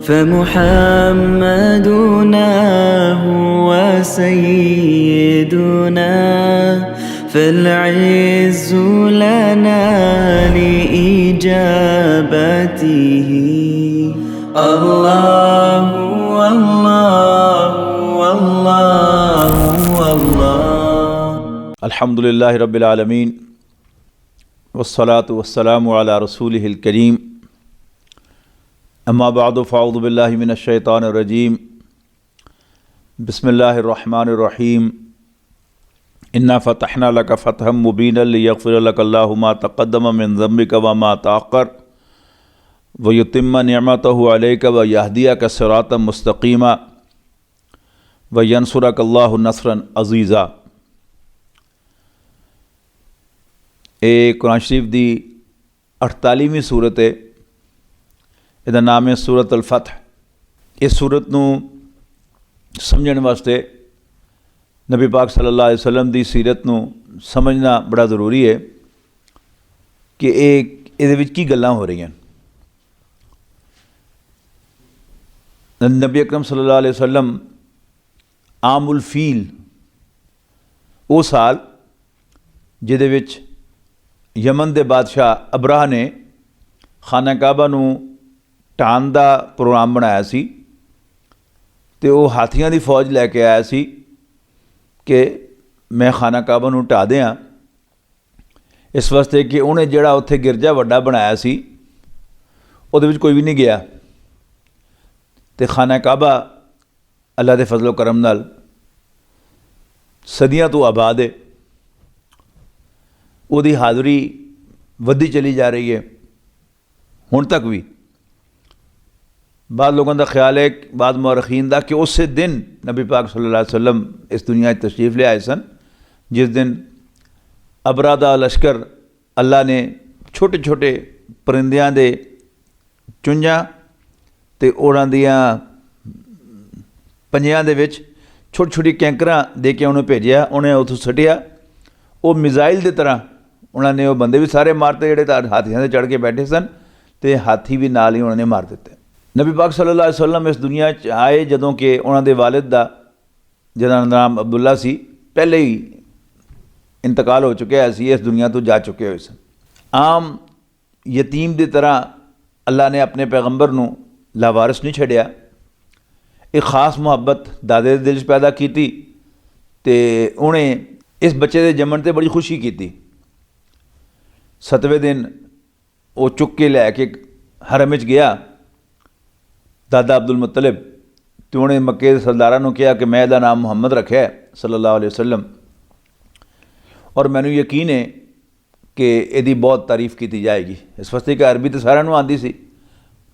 فمحمدنا هو سيدنا فالعز لنا لإجابته الله والله والله والله अल्हम्दुलिल्लाहि रब्बिल आलमीन वस्सलातु वस्सलामु अला रसूलिहिल करीम अम्मा बअदु फ़अऊज़ु बिल्लाहि मिनश शैतानिर रजीम बिस्मिल्लाहिर रहमानिर रहीम इन्ना फ़तहना लका फ़तहम मुबीनन लियग़फ़िर लकल्लाहु मा तक़द्दम मिन ज़म्बिका व मा तअख़्ख़र व युतिम्म निअमतहु अलैका व यहदियका सिरातम मुस्तक़ीमा व यंसुरकल्लाहु नस्रन अज़ीज़ा। ਇਹ ਕੁਰਾਨ ਸ਼ਰੀਫ ਦੀ 48ਵੀਂ ਸੂਰਤ ਹੈ। ਇਹਦਾ ਨਾਮ ਹੈ ਸੂਰਤ ਅਲ ਫਤਹ। ਇਸ ਸੂਰਤ ਨੂੰ ਸਮਝਣ ਵਾਸਤੇ ਨਬੀ ਪਾਕ ਸੱਲੱਲਾਹੁ ਅਲੈਹਿ ਵਸੱਲਮ ਦੀ ਸੀਰਤ ਨੂੰ ਸਮਝਣਾ ਬੜਾ ਜ਼ਰੂਰੀ ਹੈ ਕਿ ਇਹਦੇ ਵਿੱਚ ਕੀ ਗੱਲਾਂ ਹੋ ਰਹੀਆਂ। ਨਬੀ ਅਕਰਮ ਸੱਲੱਲਾਹੁ ਅਲੈਹਿ ਵਸੱਲਮ ਆਮੁਲ ਫੀਲ ਉਹ ਸਾਲ ਜਿਹਦੇ ਵਿੱਚ ਯਮਨ ਦੇ ਬਾਦਸ਼ਾਹ ਅਬਰਾਹ ਨੇ ਖਾਨਾ ਕਾਬਾ ਨੂੰ ਢਾਣ ਦਾ ਪ੍ਰੋਗਰਾਮ ਬਣਾਇਆ ਸੀ ਅਤੇ ਉਹ ਹਾਥੀਆਂ ਦੀ ਫੌਜ ਲੈ ਕੇ ਆਇਆ ਸੀ ਕਿ ਮੈਂ ਖਾਨਾ ਕਾਬਾ ਨੂੰ ਢਾਹ ਦਿਆਂ। ਇਸ ਵਾਸਤੇ ਕਿ ਉਹਨੇ ਜਿਹੜਾ ਉੱਥੇ ਗਿਰਜਾ ਵੱਡਾ ਬਣਾਇਆ ਸੀ ਉਹਦੇ ਵਿੱਚ ਕੋਈ ਵੀ ਨਹੀਂ ਗਿਆ ਅਤੇ ਖਾਨਾ ਕਾਬਾ ਅੱਲਾ ਦੇ ਫਜ਼ਲ ਕਰਮ ਨਾਲ ਸਦੀਆਂ ਤੋਂ ਆਬਾਦ ਹੈ। ਉਹਦੀ ਹਾਜ਼ਰੀ ਵੱਧਦੀ ਚਲੀ ਜਾ ਰਹੀ ਹੈ ਹੁਣ ਤੱਕ ਵੀ। ਬਾਦ ਲੋਕਾਂ ਦਾ ਖਿਆਲ ਹੈ ਬਾਦ ਮੁਅਰਖੀਨ ਦਾ ਕਿ ਉਸੇ ਦਿਨ ਨਬੀ ਪਾਕ ਸੱਲੱਲਾਹੁ ਅਲੈਹਿ ਵਸੱਲਮ ਇਸ ਦੁਨੀਆ 'ਚ ਤਸ਼ਰੀਫ ਲਿਆਏ ਸਨ ਜਿਸ ਦਿਨ ਅਬਰਾ ਦਾ ਲਸ਼ਕਰ ਅੱਲਾ ਨੇ ਛੋਟੇ ਛੋਟੇ ਪਰਿੰਦਿਆਂ ਦੇ ਚੁੰਝਾਂ ਅਤੇ ਉਹਨਾਂ ਦੀਆਂ ਪੰਜਿਆਂ ਦੇ ਵਿੱਚ ਛੋਟੀ ਛੋਟੀ ਕੈਂਕਰਾਂ ਦੇ ਕੇ ਉਹਨੂੰ ਭੇਜਿਆ। ਉਹਨੇ ਉੱਥੋਂ ਸੁੱਟਿਆ। ਉਹ ਮਿਜ਼ਾਈਲ ਦੀ ਤਰ੍ਹਾਂ ਉਹਨਾਂ ਨੇ ਉਹ ਬੰਦੇ ਵੀ ਸਾਰੇ ਮਾਰਤੇ ਜਿਹੜੇ ਹਾਥੀਆਂ 'ਤੇ ਚੜ੍ਹ ਕੇ ਬੈਠੇ ਸਨ ਅਤੇ ਹਾਥੀ ਵੀ ਨਾਲ ਹੀ ਉਹਨਾਂ ਨੇ ਮਾਰ ਦਿੱਤੇ। ਨਬੀ ਪਾਕ ਸੱਲੱਲਾਹੁ ਅਲੈਹਿ ਵਸੱਲਮ ਇਸ ਦੁਨੀਆ 'ਚ ਆਏ ਜਦੋਂ ਕਿ ਉਹਨਾਂ ਦੇ ਵਾਲਿਦ ਦਾ ਜਿਹਦਾ ਨਾਮ ਅਬਦੁੱਲਾ ਸੀ ਪਹਿਲੇ ਹੀ ਇੰਤਕਾਲ ਹੋ ਚੁੱਕਿਆ ਸੀ, ਇਸ ਦੁਨੀਆ ਤੋਂ ਜਾ ਚੁੱਕੇ ਹੋਏ ਸਨ। ਆਮ ਯਤੀਮ ਦੀ ਤਰ੍ਹਾਂ ਅੱਲਾ ਨੇ ਆਪਣੇ ਪੈਗੰਬਰ ਨੂੰ ਲਾਵਾਰਿਸ ਨਹੀਂ ਛੱਡਿਆ। ਇੱਕ ਖਾਸ ਮੁਹੱਬਤ ਦਾਦੇ ਦੇ ਦਿਲ 'ਚ ਪੈਦਾ ਕੀਤੀ ਅਤੇ ਉਹਨੇ ਇਸ ਬੱਚੇ ਦੇ ਜੰਮਣ 'ਤੇ ਬੜੀ ਖੁਸ਼ੀ ਕੀਤੀ। 7ਵੇਂ ਦਿਨ ਉਹ ਚੁੱਕ ਕੇ ਲੈ ਕੇ ਹਰਮ ਵਿੱਚ ਗਿਆ ਦਾਦਾ ਅਬਦੁਲ ਮੁਤਲਿਬ ਅਤੇ ਉਹਨੇ ਮੱਕੇ ਦੇ ਸਰਦਾਰਾਂ ਨੂੰ ਕਿਹਾ ਕਿ ਮੈਂ ਇਹਦਾ ਨਾਮ ਮੁਹੰਮਦ ਰੱਖਿਆ ਸੱਲੱਲਾਹੁ ਅਲੈਹਿ ਵਸੱਲਮ ਔਰ ਮੈਨੂੰ ਯਕੀਨ ਹੈ ਕਿ ਇਹਦੀ ਬਹੁਤ ਤਾਰੀਫ ਕੀਤੀ ਜਾਏਗੀ। ਇਸ ਵਾਸਤੇ ਕਿ ਅਰਬੀ ਤਾਂ ਸਾਰਿਆਂ ਨੂੰ ਆਉਂਦੀ ਸੀ।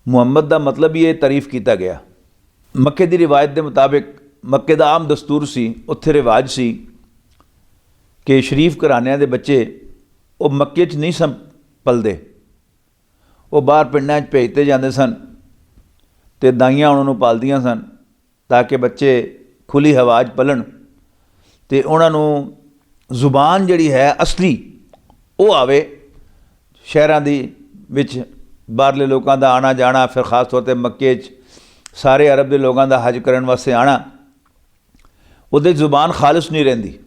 ਮੁਹੰਮਦ ਦਾ ਮਤਲਬ ਹੀ ਇਹ ਤਾਰੀਫ ਕੀਤਾ ਗਿਆ। ਮੱਕੇ ਦੀ ਰਿਵਾਇਤ ਦੇ ਮੁਤਾਬਿਕ ਮੱਕੇ ਦਾ ਆਮ ਦਸਤੂਰ ਸੀ, ਉੱਥੇ ਰਿਵਾਜ ਸੀ ਕਿ ਸ਼ਰੀਫ ਘਰਾਨਿਆਂ ਦੇ ਬੱਚੇ ਉਹ ਮੱਕੇ 'ਚ ਨਹੀਂ ਸਨ ਪਲਦੇ, ਉਹ ਬਾਹਰ ਪਿੰਡਾਂ 'ਚ ਭੇਜਤੇ ਜਾਂਦੇ ਸਨ ਅਤੇ ਦਾਈਆਂ ਉਹਨਾਂ ਨੂੰ ਪਾਲਦੀਆਂ ਸਨ ਤਾਂ ਕਿ ਬੱਚੇ ਖੁੱਲ੍ਹੀ ਹਵਾ 'ਚ ਪਲਣ ਅਤੇ ਉਹਨਾਂ ਨੂੰ ਜ਼ੁਬਾਨ ਜਿਹੜੀ ਹੈ ਅਸਲੀ ਉਹ ਆਵੇ। ਸ਼ਹਿਰਾਂ ਦੀ ਵਿੱਚ ਬਾਹਰਲੇ ਲੋਕਾਂ ਦਾ ਆਉਣਾ ਜਾਣਾ, ਫਿਰ ਖਾਸ ਤੌਰ 'ਤੇ ਮੱਕੇ 'ਚ ਸਾਰੇ ਅਰਬ ਦੇ ਲੋਕਾਂ ਦਾ ਹਜ ਕਰਨ ਵਾਸਤੇ ਆਉਣਾ, ਉਹਦੇ ਜ਼ੁਬਾਨ ਖਾਲਿਸ ਨਹੀਂ ਰਹਿੰਦੀ।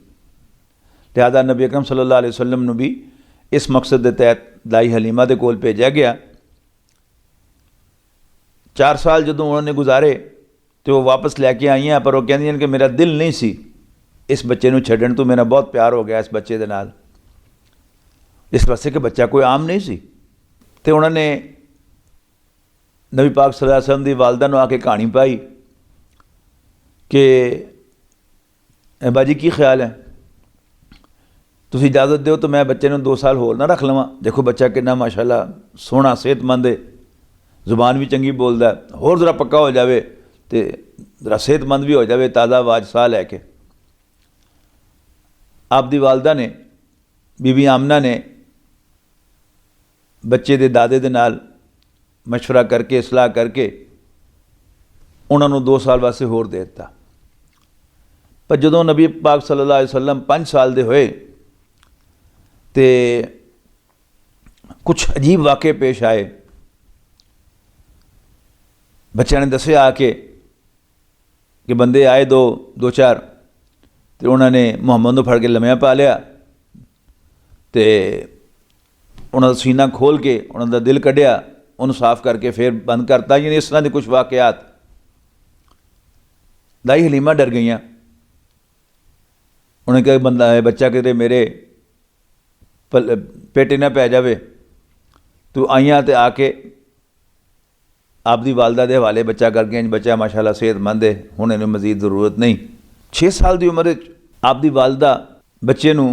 ਲਿਹਾਜ਼ਾ ਨਬੀ ਅਕਰਮ ਸੱਲੱਲਾਹੁ ਅਲੈਹਿ ਵਸੱਲਮ ਨੂੰ ਵੀ ਇਸ ਮਕਸਦ ਦੇ ਤਹਿਤ ਦਾਈ ਹਲੀਮਾ ਦੇ ਕੋਲ ਭੇਜਿਆ ਗਿਆ। 4 ਸਾਲ ਜਦੋਂ ਉਹਨਾਂ ਨੇ ਗੁਜ਼ਾਰੇ ਅਤੇ ਉਹ ਵਾਪਸ ਲੈ ਕੇ ਆਈਆਂ, ਪਰ ਉਹ ਕਹਿੰਦੀਆਂ ਨੇ ਕਿ ਮੇਰਾ ਦਿਲ ਨਹੀਂ ਸੀ ਇਸ ਬੱਚੇ ਨੂੰ ਛੱਡਣ ਤੋਂ, ਮੇਰਾ ਬਹੁਤ ਪਿਆਰ ਹੋ ਗਿਆ ਇਸ ਬੱਚੇ ਦੇ ਨਾਲ, ਇਸ ਵਾਸਤੇ ਕਿ ਬੱਚਾ ਕੋਈ ਆਮ ਨਹੀਂ ਸੀ। ਅਤੇ ਉਹਨਾਂ ਨੇ ਨਬੀ ਪਾਕ ਸੱਲੱਲਾਹੁ ਅਲੈਹਿ ਵਸੱਲਮ ਦੀ ਵਾਲਦਾ ਨੂੰ ਆ ਕੇ ਕਹਾਣੀ ਪਾਈ ਕਿ ਬਾਜੀ ਕੀ ਖਿਆਲ ਹੈ, ਤੁਸੀਂ ਇਜਾਜ਼ਤ ਦਿਓ ਤਾਂ ਮੈਂ ਬੱਚੇ ਨੂੰ 2 ਸਾਲ ਹੋਰ ਨਾ ਰੱਖ ਲਵਾਂ। ਦੇਖੋ ਬੱਚਾ ਕਿੰਨਾ ਮਾਸ਼ਾਅੱਲਾ ਸੋਹਣਾ ਸਿਹਤਮੰਦ ਹੈ, ਜ਼ੁਬਾਨ ਵੀ ਚੰਗੀ ਬੋਲਦਾ, ਹੋਰ ਜ਼ਰਾ ਪੱਕਾ ਹੋ ਜਾਵੇ ਅਤੇ ਜ਼ਰਾ ਸਿਹਤਮੰਦ ਵੀ ਹੋ ਜਾਵੇ, ਤਾਜ਼ਾ ਆਵਾਜ਼ ਸਾਹ ਲੈ ਕੇ। ਆਪ ਦੀ ਵਾਲਦਾ ਨੇ ਬੀਬੀ ਆਮਨਾ ਨੇ ਬੱਚੇ ਦੇ ਦਾਦੇ ਦੇ ਨਾਲ ਮਸ਼ਵਰਾ ਕਰਕੇ ਸਲਾਹ ਕਰਕੇ ਉਹਨਾਂ ਨੂੰ 2 ਸਾਲ ਵਾਸਤੇ ਹੋਰ ਦੇ ਦਿੱਤਾ। ਪਰ ਜਦੋਂ ਨਬੀ ਪਾਕ ਸੱਲੱਲਾਹੁ ਅਲੈਹਿ ਵਸੱਲਮ 5 ਸਾਲ ਦੇ ਹੋਏ तो कुछ अजीब वाक़े पेश आए। बच्चों ने दसिया आके कि बंदे आए दो चार, तो उन्होंने मुहम्मद को फड़ के लम्या पा लिया, तो उन्होंने सीना खोल के उन्होंने दिल कढ़िया, उन्होंने साफ करके फिर बंद करता। यानी इस तरह के कुछ वाकयात। दाई हलीमा डर गई। उन्हें कहा बंदा है बच्चा कितने मेरे पेटे ना पै जाए, तो आईया तो आके आपकी वालदा के हवाले बच्चा कर गया। बच्चा माशाल्लाह सेहतमंद है, हुण इन्हूं मजीद जरूरत नहीं। 6 साल की उम्र आपकी वालदा बच्चे नूं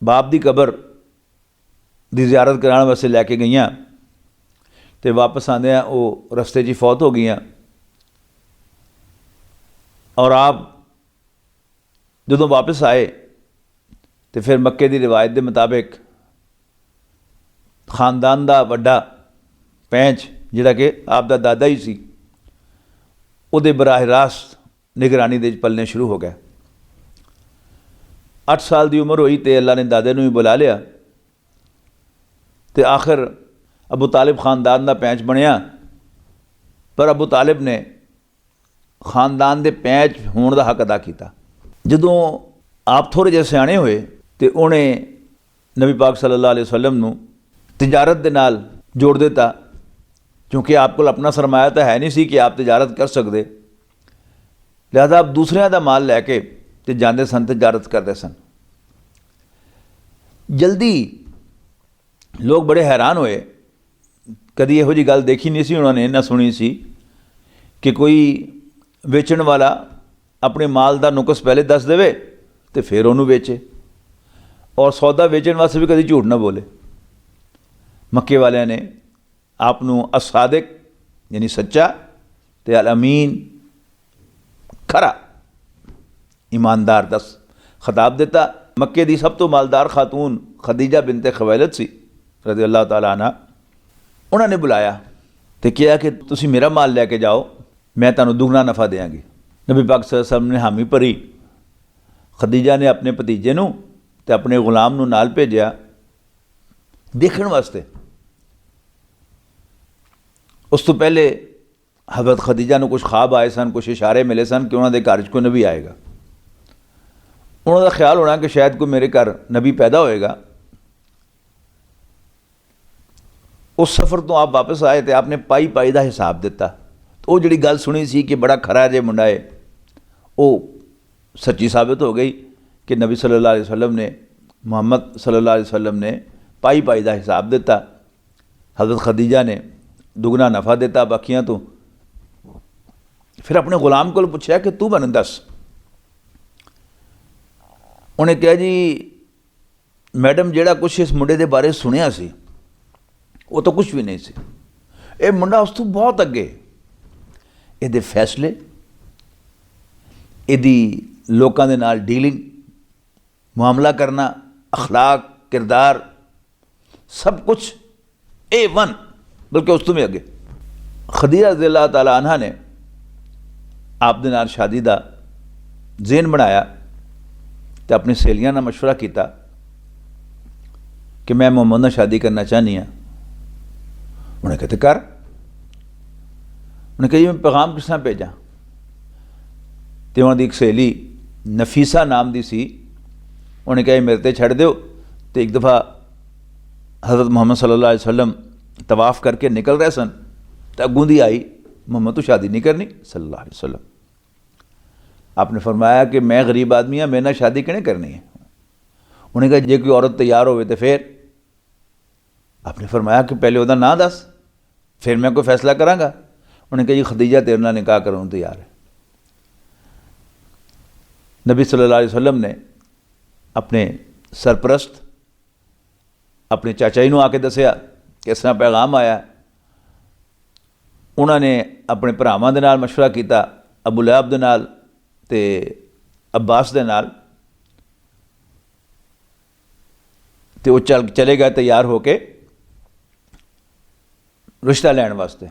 बाप की कबर की जियारत कराने वास्ते लैके गई, तो वापस आंदे वो रस्ते 'च फौत हो गई। और आप जो वापस आए तो फिर मक्के की रिवायत के मुताबिक खानदान का वड्डा पैंच जिहड़ा कि आपका दादा ही सी, उहदे बराह रास्त निगरानी दे पलने शुरू हो गया। 8 साल की उम्र हुई तो अल्लाह ने दादे नूं भी बुला लिया, तो आखिर अबू तालिब खानदान का पैंच बनया। पर अबू तालिब ने खानदान के पैंच होने का हक अदा किया। जदों आप थोड़े जे सियाणे होए तो उन्हें नबी पाक सल्लल्लाहु अलैहि वसल्लम नूं तिजारत दे नाल जोड़ दिता, क्योंकि आप को अपना सरमाया तो है नहीं सी कि आप तिजारत कर सकते। लिहाजा आप दूसरों का माल लैके तो जाते सन, तिजारत करते सन। जल्दी लोग बड़े हैरान होए, कभी यहो जी गल देखी नहीं सी उन्होंने, ना सुनी सी कि कोई वेचण वाला अपने माल का नुकस पहले दस देवे तो फिर उन्होंने वेचे, और सौदा वेचण वास्ते भी कभी झूठ ना बोले। मक्के वाले ने आपनू असादिक यानी सच्चा ते अल अमीन खरा ईमानदार दस खिताब दिता। मक्के की सब तो मालदार खातून खदीजा बिनते खवैलद सी रज़ी अल्लाह तआला अन्हा, उन्होंने बुलाया तो कहा कि तुसी मेरा माल लैके जाओ, मैं तुहानू दुगना नफ़ा देंगी। नबी पाक सल्लल्लाहु अलैहि वसल्लम ने हामी भरी। खदीजा ने अपने भतीजे नूं ते अपने गुलाम नूं नाल भेजिया देखण वास्ते। उस तो पहले हज़रत खदीजा नूं कुछ ख्वाब आए सन, कुछ इशारे मिले सन कि उन्होंने घर कोई नबी आएगा। उन्होंने ख्याल होना कि शायद कोई मेरे घर नबी पैदा होएगा। उस सफ़र तो आप वापस आए तो आपने पाई पाई का हिसाब दिता, तो वो जी गल सुनी सी कि बड़ा खरा जे मुंडा है, वो सच्ची साबित हो गई कि नबी सल्लल्लाहु अलैहि वसल्लम ने, मोहम्मद सल्लल्लाहु अलैहि वसल्लम ने पाई पाई का हिसाब दिता। हज़रत खदीजा ने दुगना नफ़ा दिता बाकियां तो। फिर अपने गुलाम को पूछा कि तू मैनूं दस। उन्हें कहा जी मैडम जिहड़ा कुछ इस मुंडे के बारे सुनिया सी वो तो कुछ भी नहीं सी, ये मुंडा उस तो बहुत अगे, ये फैसले, यदी लोगों के नाल डीलिंग, मामला करना, अखलाक, किरदार, सब कुछ A1, बल्कि उस तो भी अगे। खदीजा रज़ी अल्लाह तआला अन्हा ने आप दे नाल शादी का ज़हन बनाया तो अपनी सहेलियां नाल मशवरा किया कि मैं मोहम्मद नाल शादी करना चाहनी हाँ। उन्हें कहते कर। उन्हें कही मैं पैगाम किस तरह भेजा, तो उन्होंने एक सहेली नफीसा नाम की सी, उन्हें कहा मेरे ते छड़ दो। तो एक दफ़ा हज़रत मोहम्मद सल्लल्लाहु अलैहि वसल्लम तवाफ़ करके निकल रहे सन, तो अगों दी आई मोहम्मद तो शादी नहीं करनी सल्लल्लाहु अलैहि वसल्लम। आपने फरमाया कि मैं गरीब आदमी हाँ, मेरे नाल शादी किहने करनी है। उन्हें कहा जे कोई औरत तैयार हो तो फिर। आपने फरमाया कि पहले वह ना दस, फिर मैं कोई फैसला कराँगा। उन्हें कहा जी खदीजा तेरे नाल निकाह करने तैयार है। नबी सल्लल्लाहु अलैहि वसल्लम ने अपने सरप्रस्त अपने चाचा जी नूं आके दसिया कि इस तरह पैगाम आया। उन्होंने अपने भरावां दे नाल मशवरा किया, अबू लहब दे नाल ते अब्बास दे नाल, तो वो चले गए तैयार होके रिश्ता लैण वास्ते।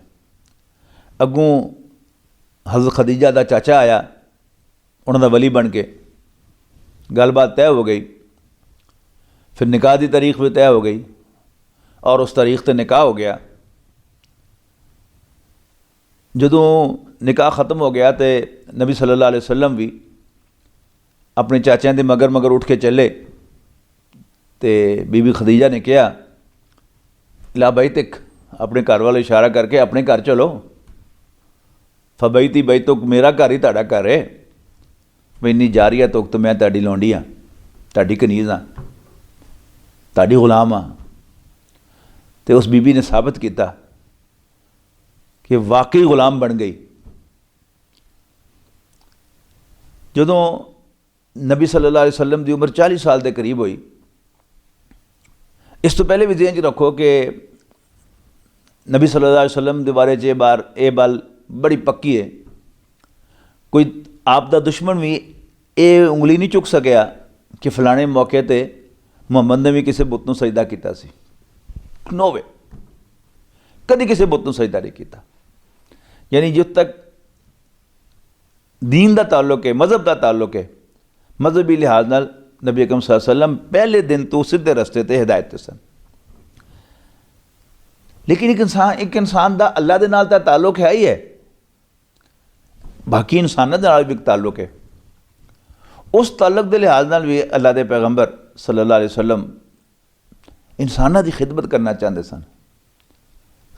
अगों हज़रत खदीजा का चाचा आया, उन्होंने वली बन के, गलबात तय हो गई। फिर निकाह की तारीख भी तय हो गई और उस तारीख से निकाह हो गया। ਜਦੋਂ ਨਿਕਾਹ ख़त्म हो गया तो नबी सल्लल्लाहु अलैहि वसल्लम भी अपने चाचों के मगर मगर उठ के चले तो बीबी खदीजा ने कहा ला बई तिक अपने घर वाले इशारा करके अपने घर चलो फबईती बई तुक मेरा घर ही ताड़ा घर है मैं इन्नी जा रही है तुक तो मैं ताड़ी लौंडी हाँ ताड़ी कनीज़ हाँ ताड़ी गुलाम हाँ। तो उस बीबी ने साबित किया कि वाकई गुलाम बन गई। जदों नबी सल्लल्लाहु अलैहि वसल्लम की उम्र 40 साल के करीब हुई, इस तो पहले भी ध्यान रखो कि नबी सल्लल्लाहु अलैहि वसल्लम के बारे ये बाल बड़ी पक्की है। कोई आप दा दुश्मन भी ये उंगली नहीं चुक सकिया कि फलाने मौके पर मुहम्मद ने भी किसी बुत नूं सजदा किया सी। नो वे, कभी किसी बुत नूं सजदा नहीं किया। यानी जो तक दीन का ताल्लुक है, मज़हब का ताल्लुक है, मजहबी लिहाज नाल नबी अकरम सल्लल्लाहु अलैहि वसल्लम पहले दिन तो सीधे रस्ते ते हिदायत सन। लेकिन एक इंसान का अल्लाह के नाल तां ताल्लुक है ही है, बाकी इंसानों के नाल भी एक ताल्लुक है। उस ताल्लुक के लिहाज नाल भी अल्लाह के पैगंबर सल्लल्लाहु अलैहि वसल्लम इंसानों की खिदमत करना चाहते सन।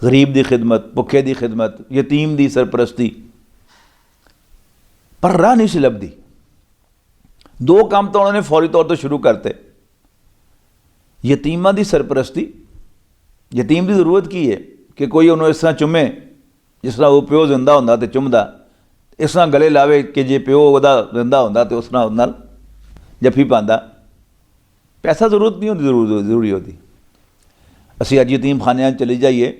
गरीब की खिदमत, भुखे की खिदमत, यतीम की सरपरस्ती, पर राह नहीं सी लभदी। दो काम तो उन्होंने फौरी तौर पर शुरू करते। यतीमां की सरपरस्ती, यतीम की जरूरत की है कि कोई उन्होंने इस तरह चुमे जिस तरह वो प्यो जिंदा होंदा तो चुमदा, इस तरह गले लावे कि जे प्यो वह जिंदा होंदा तो उस तरह उस नाल जफ्फी पांदा। पैसा जरूरत नहीं होती, जरूरी होती। असी अज यतीम खाने चले जाइए,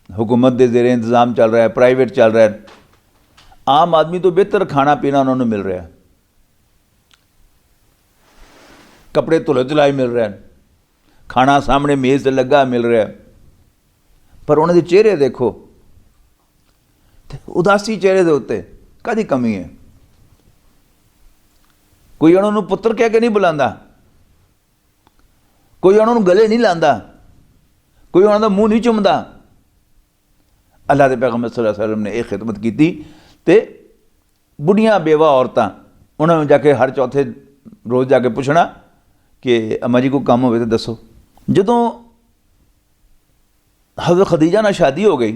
हुकूमत के जेरे इंतजाम चल रहा है, प्राइवेट चल रहा है, आम आदमी तो बेहतर खाना पीना उन्होंने मिल रहा है, कपड़े धुले धुलाई मिल रहे हैं, खाना सामने मेज़ से लगा मिल रहा है, पर उन्होंने चेहरे देखो, उदासी चेहरे के उत्ते कदी कमी है। कोई उन्होंने पुत्र कह के नहीं बुलांदा, कोई उन्होंने गले नहीं लांदा, कोई उन्होंने मुँह नहीं चुमदा। अल्लाह के पैगंबर सल्लल्लाहु अलैहि वसल्लम ने यह खिदमत की। तो बुढ़िया बेवा औरतां उन्होंने जाके हर चौथे रोज़ जाके पूछना कि अम्मा जी को काम हो तो दसो। जदों हज़रत खदीजा नाल शादी हो गई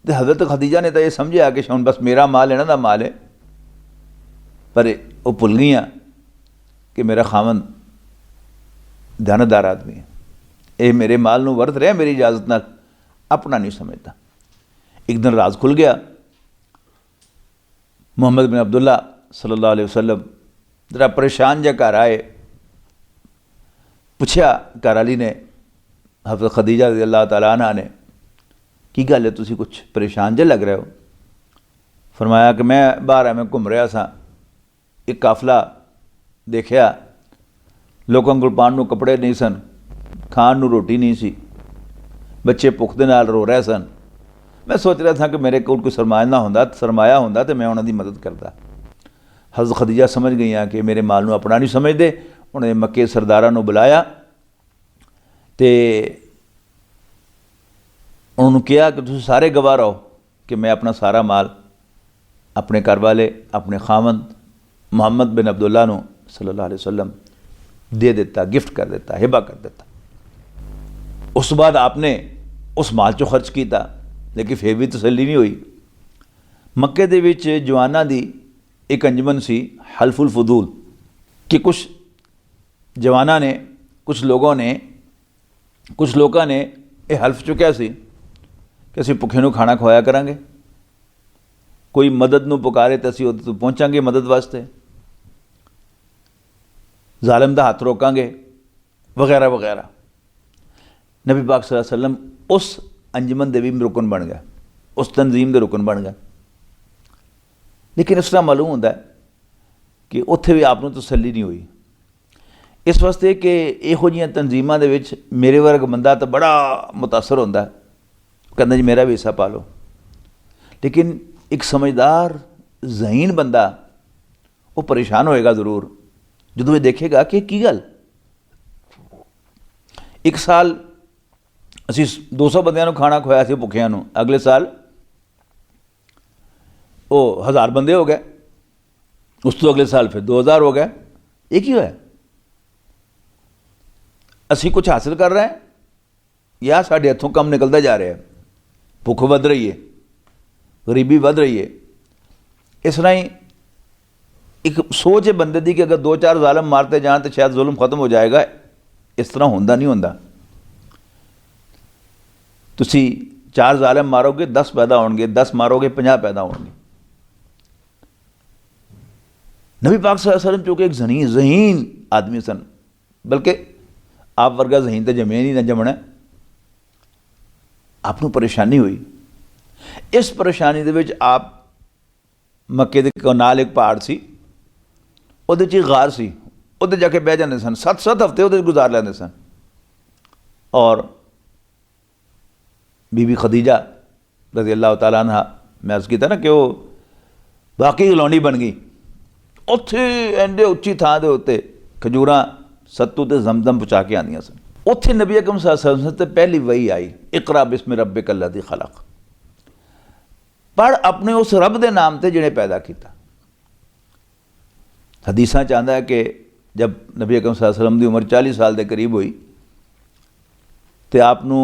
तो हज़रत खदीजा ने तो यह समझा कि हुण बस मेरा माल इन्हां दा माल है, पर वो भुल गई कि मेरा खावन ध्यानदार आदमी है, ये मेरे माल नूं वरत रहा मेरी इजाज़त नाल, अपना नहीं समझता। एक दिन राज खुल गया। मोहम्मद बिन अब्दुल्ला सल्लल्लाहु अलैहि वसल्लम जरा परेशान जा घर आए। पूछा घर वाली ने हज़रत खदीजा रज़ी अल्लाह तआला अन्हा ने, की गल है तुसी कुछ परेशान जे लग रहे हो? फरमाया कि मैं बाहर मैं घूम रहा सा, एक काफला देखा, लोगों को पान नूं कपड़े नहीं सन, खाण नूं रोटी नहीं सी, बच्चे भुख दे नाल रो रहे सन। मैं सोच रहा था कि मेरे को कोई सरमाया होंदा तो मैं उन्होंने मदद करता। हज़रत खदीजा समझ गई कि मेरे माल नूं अपना नहीं समझते। उन्होंने मक्के सरदारां नूं बुलाया तो उन्होंने कहा कि तुसीं सारे गवाह रहो कि मैं अपना सारा माल अपने घर वाले, अपने खावंद मोहम्मद बिन अब्दुल्ला नूं सल्लल्लाहु अलैहि वसल्लम दे दिता, गिफ्ट कर दिता, हिबा कर दिता। उस बाद आपने उस माल चो खर्च किया, लेकिन फिर भी तसल्ली नहीं हुई। मक्के दे विच जवानां दी एक अंजमन सी हल्फुल फुदूल, कि कुछ जवानां ने, कुछ लोगों ने यह हल्फ चुकिया सी कि असीं भुखे नूं खाना खवाया करांगे, कोई मदद नूं पुकारे तो असीं उहदे तों पहुँचांगे मदद वास्ते, जालिम दा हाथ रोकांगे, वगैरह वगैरह। नबी पाक सल्लल्लाहु अलैहि वसल्लम उस अंजमन दे भी रुकन बन गया, उस तंजीम दे रुकन बन गया। लेकिन इस तरह मालूम होता है कि उत्थे भी आपनूं तसल्ली नहीं हुई, इस वास्ते कि इहो जिहियां तंजीमां दे विच मेरे वर्ग बंदा तो बड़ा मुतासर होंदा है, कहंदा जी मेरा भी हिस्सा पा लो। लेकिन एक समझदार ज़हीन बंदा वो परेशान होएगा ज़रूर जदों ये देखेगा कि की गल। एक साल असीं 200 बंदियां नूं खाना खवाया सी भुखियां नूं, अगले साल वो 1000 बंदे हो गए, उस तो अगले साल फिर 2000 हो गए। एक ही होया। असी कुछ हासिल कर रहे हैं या साढ़े हथों कम निकलता जा रहा है, भुख वध रही है, गरीबी वध रही है। इस तरह ही एक सोच है बंदे की कि अगर 2-4 जालम मारते जान तो शायद जुल्म खत्म हो जाएगा। इस तरह होंदा नहीं होंदा। तुसी 4 जालम मारोगे 10 पैदा होंगे, 10 मारोगे 50 पैदा होंगे। नबी पाक सल्लल्लाहु अलैहि वसल्लम चूँकि एक ज़हीन आदमी सन, बल्कि आप वर्गा ज़हीन तो जमे नहीं ना जमना। आपनों परेशानी हुई। इस परेशानी दे विच आप मक्के दे नाल एक पहाड़ सी, उहदे च गार सी, उहदे जाके बह जाते सन। 7-7 हफ्ते उहदे गुजार लेंदे सन। और बीबी खदीजा रज़ी अल्लाह तआला अन्हा, मैं अर्ज़ कीता ना कि वो बाकी गलौनी बन गई। उत्थे एंडे उच्ची थां दे उत्ते खजूरां सत्तू ते जमजम पहुँचा के आंदियां सन। उत्थे नबी अकरम सल्लल्लाहु अलैहि वसल्लम ते पहली वही आई, इकरा बिस्मि रब्बिकल लज़ी खलक। पढ़ अपने उस रब दे नाम ते जिहने पैदा किया। हदीसां च आंदा है कि जब नबी अकरम सल्लल्लाहु अलैहि वसल्लम की उम्र 40 साल के करीब हुई तो आपनू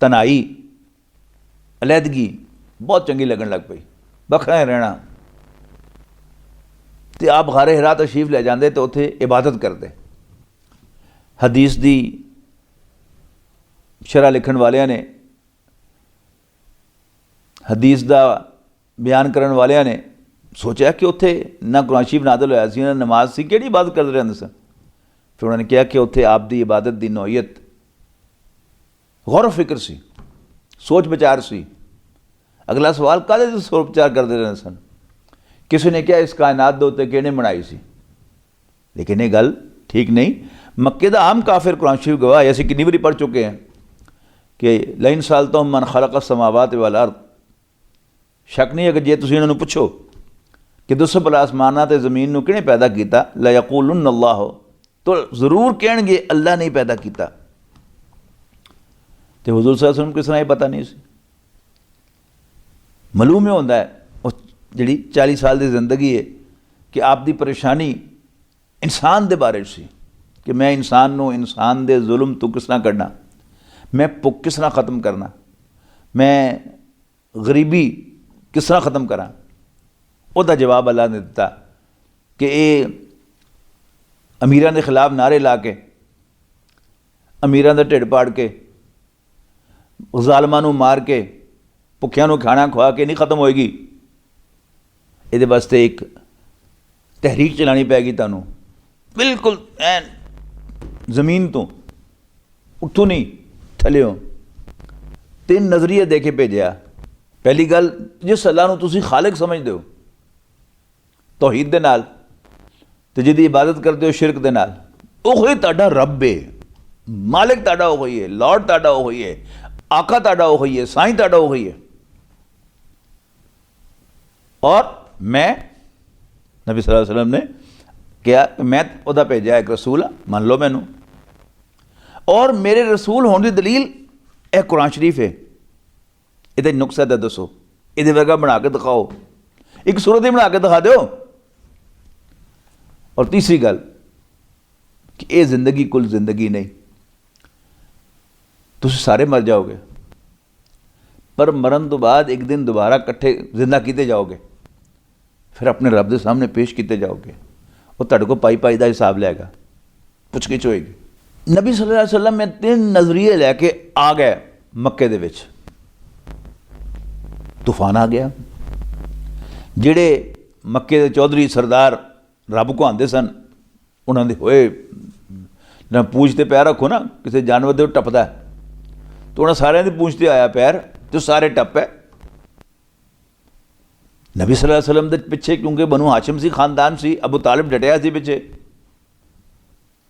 तनाई अलहदगी बहुत चंगी लगन लग पई, बखरा ही रहना। तो आप गारे हिरा तशरीफ ले जाते तो उत्थे इबादत करते। हदीस दी शरह लिखण वालियां ने, हदीस दा बयान करन वालियां ने सोचा कि उत्थे ना कुरान शरीफ नाज़िल होया सी, ना नमाज सी, किहड़ी इबादत करते रहंदे सन। फिर उन्होंने कहा कि उत्थे आप दी इबादत दी नौईयत गौर फिक्र सी, सोच विचार सी। अगला सवाल काहदे ते सोच विचार करते रहंदे सन। किसी ने कहा इस कायनात दे उत्ते किहने बनाई सी, लेकिन ये गल ठीक नहीं। मक्के दा आम काफिर कुरान शरीफ गवाह है, असीं कितनी बारी पढ़ चुके हैं कि लइन साल तो मन खलक समावात वल अर्द। शक नहीं है कि जे तुसीं इन्हां नूं पुछो कि दसो भला आसमानां ते ज़मीन नूं किहने पैदा कीता, ला यक़ूलुन्न अल्लाह, तो ज़रूर कहणगे अल्लाह ने पैदा कीता। तो हुज़ूर सल्लल्लाहु अलैहि वसल्लम किस तरह ये पता नहीं सी। मालूम ही होंदा है उस जिहड़ी 40 साल की जिंदगी है कि आप दी परेशानी इंसान दे बारे सी कि मैं इंसान नूं, इंसान दे जुल्म तो किस तरह करना, मैं भुख किस तरह ख़त्म करना, मैं गरीबी किस तरह ख़त्म करा। उसका जवाब अल्लाह ने दिता कि ये अमीरां दे खिलाफ नारे ला के, अमीरां दा ढिड पाड़ के, ज़ालमां नूं मार के, भुखियां नूं खाना खुआ के नहीं ख़त्म होएगी। ये वास्ते एक तहरीक चलानी पैगी तुहानूं, बिल्कुल ऐन जमीन तो उठो नहीं थल्लियों। 3 नज़रिए दे के भेजा। पहली गल, जिस अल्लाह नूं तुसीं खालिक समझदे हो तौहीद दे नाल, ते जिहदी इबादत करते हो शिरक दे नाल, ओही तुहाडा रब है, मालिक तुहाडा ओही है, लॉर्ड तुहाडा ओही है, आका तुहाडा ओही है, साईं तुहाडा ओही है। और मैं नबी सल्लल्लाहु अलैहि वसल्लम ने कहा कि मैं उहदा भेजा एक रसूल, मान लो मैनू, और मेरे रसूल होने की दलील यह कुरान शरीफ है। ये नुक्सा तो दसो, ये वर्गा बना के दिखाओ, एक सूरत ही बना के दिखा दो। और तीसरी गल कि यह जिंदगी कुल जिंदगी नहीं, तुम सारे मर जाओगे, पर मरण तो बाद एक दिन दोबारा इकट्ठे जिंदा किए जाओगे, फिर अपने रब के सामने पेश किए जाओगे। वो तुहाडे को पाई पाई का हिसाब लेगा, पुछगिछ होएगी। नबी सल्लल्लाहु अलैहि वसल्लम में 3 नज़रिए लैके आ गए मक्के दे विच। तूफान आ गया। जिहड़े मक्के दे चौधरी सरदार रब को आंदे सन, उन्होंने होए ना पूंछ ते पैर रखो ना, किसी जानवर दे टपदा तो उन्होंने सारे की पूंछ ते आया पैर, तो सारे टप है। नबी सल्लल्लाहु अलैहि वसल्लम दे पिछे क्योंकि बनु हाशिम सी, खानदान सी, अबू तालिब डटिया सी पिछे।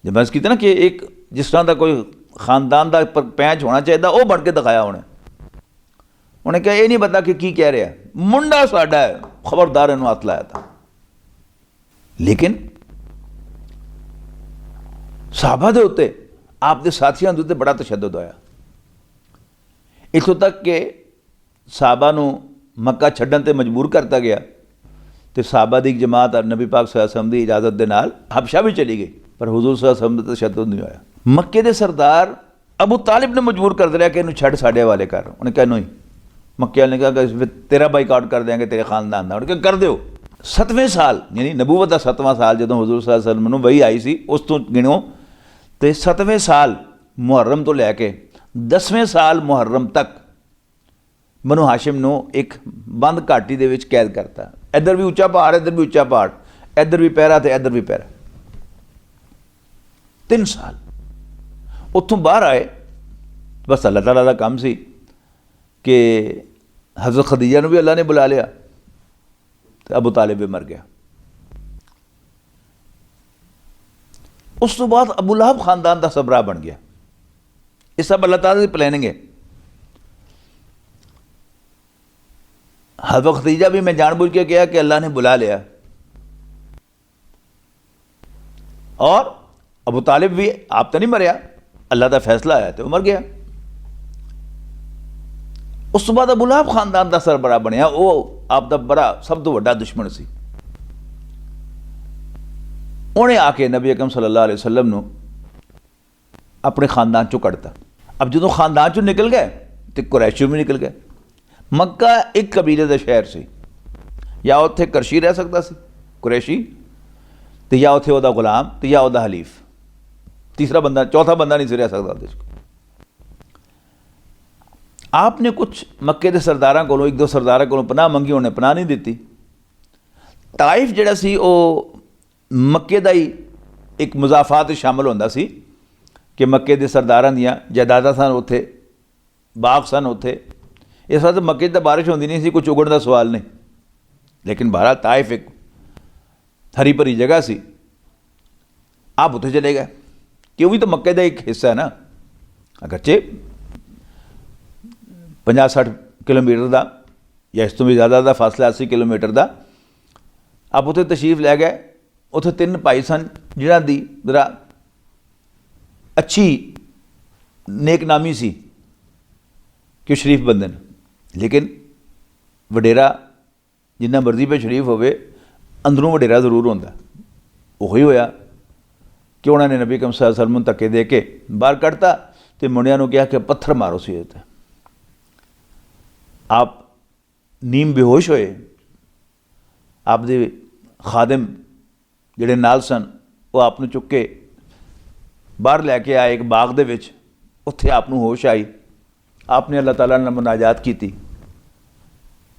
जब मैं कहते ना कि एक जिस तरह का कोई खानदान का पैंच होना चाहिए, वह बढ़ के दिखाया उन्हें कहा यह नहीं पता कि की कह रहा, मुंडा साडा है, खबरदार इन्होंने हाथ लाया था। लेकिन साहबा दे उत्ते, आप दे साथियों दे उत्ते बड़ा तशद्दुद होया, इत्थों तक कि साहबा नूं मक्का छड्डन ते मजबूर करता गया तो सहाबा दी जमात नबी पाक सल्लल्लाहु अलैहि वसल्लम की इजाज़त के नाल हबशा भी चली गई, पर हुजूर सल्लल्लाहु अलैहि वसल्लम दा तशद्दुद नहीं होया। मक्के के सरदार अबू तालिब ने मजबूर कर दिया कि इन्हू छड्ड साडे हवाले कर। उन्हें कहा नहीं, मक्के वाले ने कहा कि तेरा बाइकाट कर देंगे, तेरे खानदान का। उन्हें कहा कर दो। 7वें साल यानी नबूवत का 7वां साल जो हुजूर सल्लल्लाहु अलैहि वसल्लम नूं वही आई सी, उस तो गिणो तो 7वें साल मुहर्रम तो लैके 10वें साल मुहर्रम तक बनु हाशिम नूं एक बंद घाटी दे विच कैद करता। इधर भी उच्चा पहाड़, इधर भी उच्चा पहाड़, इधर भी पहरा तो इधर भी पहरा। 3 साल उत्थों बाहर आए, बस अल्लाह ताला का काम सी कि हज़रत खदीजा नूं भी अल्लाह ने बुला लिया तो अबू तालिब भी मर गया। उस तो बाद अबू लहब खानदान का सबरा बन गया। ये सब अल्लाह ताला की प्लानिंग है। हज़रत खदीजा भी मैं जानबूझ के किया कि अल्लाह ने बुला लिया, और अबू तालिब भी आप तो नहीं मरया, अल्लाह का फैसला आया तो मर गया। उस तो बाद अबू लहब खानदान का सरबरा बनया, वो आपका बड़ा सब तो बड़ा दुश्मन सी। उन्हें आके नबी अकरम सल्लल्लाहु अलैहि वसल्लम नूं अपने खानदान चों कढ़ता। अब जो खानदान चों निकल गए तो कुरैशी भी निकल गए। मक्का एक कबीले का शहर से, या उत्थे करशी रह सकता सी कुरैशी, तो या उत्थे उहदा गुलाम, तो या उहदा हलीफ, तीसरा बंदा चौथा बंदा नहीं सी रह सकता उहदे च। आपने कुछ मक्के के सरदारां कोलों, 1-2 सरदारां कोलों पनाह मंगी, उन्हें पनाह नहीं दी। ताइफ जिहड़ा सी वो मक्के का ही एक मुजाफात शामिल होंदा सी कि मक्के के सरदारां दियां जायदादां सन, उत्थे बाग सन उत्थे। इस वक्त मक्के तो बारिश होती नहीं सी, कुछ उगण का सवाल नहीं, लेकिन बहरहाल ताइफ एक हरी भरी जगह सी। आप उत्थे चले गए कि वो भी तो मक्के का एक हिस्सा है ना, अगरचे 50-60 किलोमीटर का या इस तो भी ज़्यादा का फासला, 80 किलोमीटर का। आप उत्थे तशरीफ लै गए। उत्थे 3 भाई सन जिन्हां दी जरा अच्छी नेकनामी सी कि शरीफ बंदे ने, लेकिन वडेरा जिन्ना मर्जी पे शरीफ होवे, अंदरों वडेरा जरूर होंदा। वही होया कि उन्होंने नबी अकरम सल्लल्लाहु अलैहि वसल्लम धक्के दे के बाहर कढ़ता तो मुंडियां नूं कहा कि पत्थर मारो सी इहदे ते। आप नीम बेहोश होए। आप दे खादिम जिहड़े नाल सन वो आप नूं चुक के बाहर लैके आए एक बाग दे विच। उत्थे आप नूं होश आई। आपने अल्लाह ताला नाल मुनाजात की कि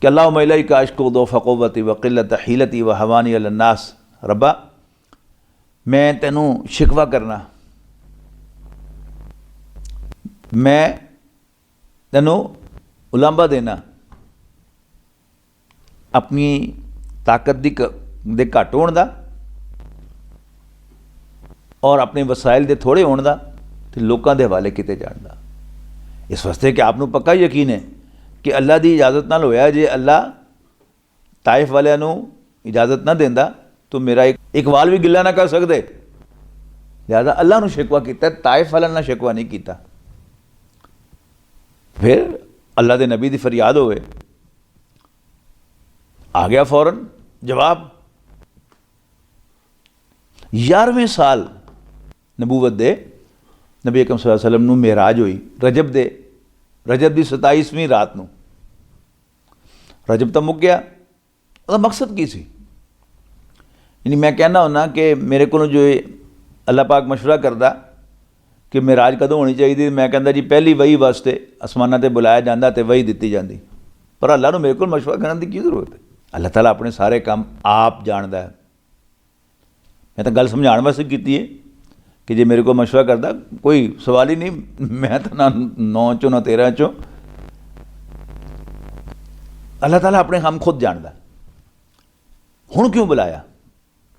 अल्लाह मैला काश को दो फ़क़ोवती व क़िल्लत हीलती व हवानी अलन्नास। रब्बा मैं तेनू शिकवा करना, मैं तेनू उलांबा देना अपनी ताकत दे घट होने का और अपने वसाइल दे थोड़े होने का ते लोकां दे हवाले किते जाण दा। इस वास्ते कि आपनूं पक्का यकीन है कि अल्लाह की इजाज़त नाल होया। जे अल्लाह ताइफ वालियां नूं इजाज़त ना देंदा तो मेरा एक वाल भी गिला ना कर सकते। लिहाजा अल्लाह नूं शिकवा किया, ताइफ वालियां नाल शिकवा नहीं किया। फिर अल्लाह के नबी की फरियाद होवे, आ गया फौरन जवाब। 11वें साल नबूवत दे नबी अकरम सल्लल्लाहु अलैहि वसल्लम नूं मेराज हुई रजब की 27वीं रात नूं। रजब तो मुक गया, उसका मकसद की सी? यानी मैं कहना होना कि मेरे को जो अल्लाह पाक मशवरा करता कि मेराज कदों होनी चाहिए, मैं कहता जी पहली वही वास्ते आसमानां ते बुलाया जाता तो वही दी जाती। पर अल्लाह नूं मेरे को मशवरा करने की की जरूरत है? अल्लाह ताला अपने सारे काम आप जानता है। मैं तो गल समझाने वास्ते की है कि जे मेरे को मशवरा करता कोई सवाल ही नहीं, मैं तो ना 9 चों ना 13 चों। अल्लाह ताला अपने काम खुद जानता। हुण क्यों बुलाया?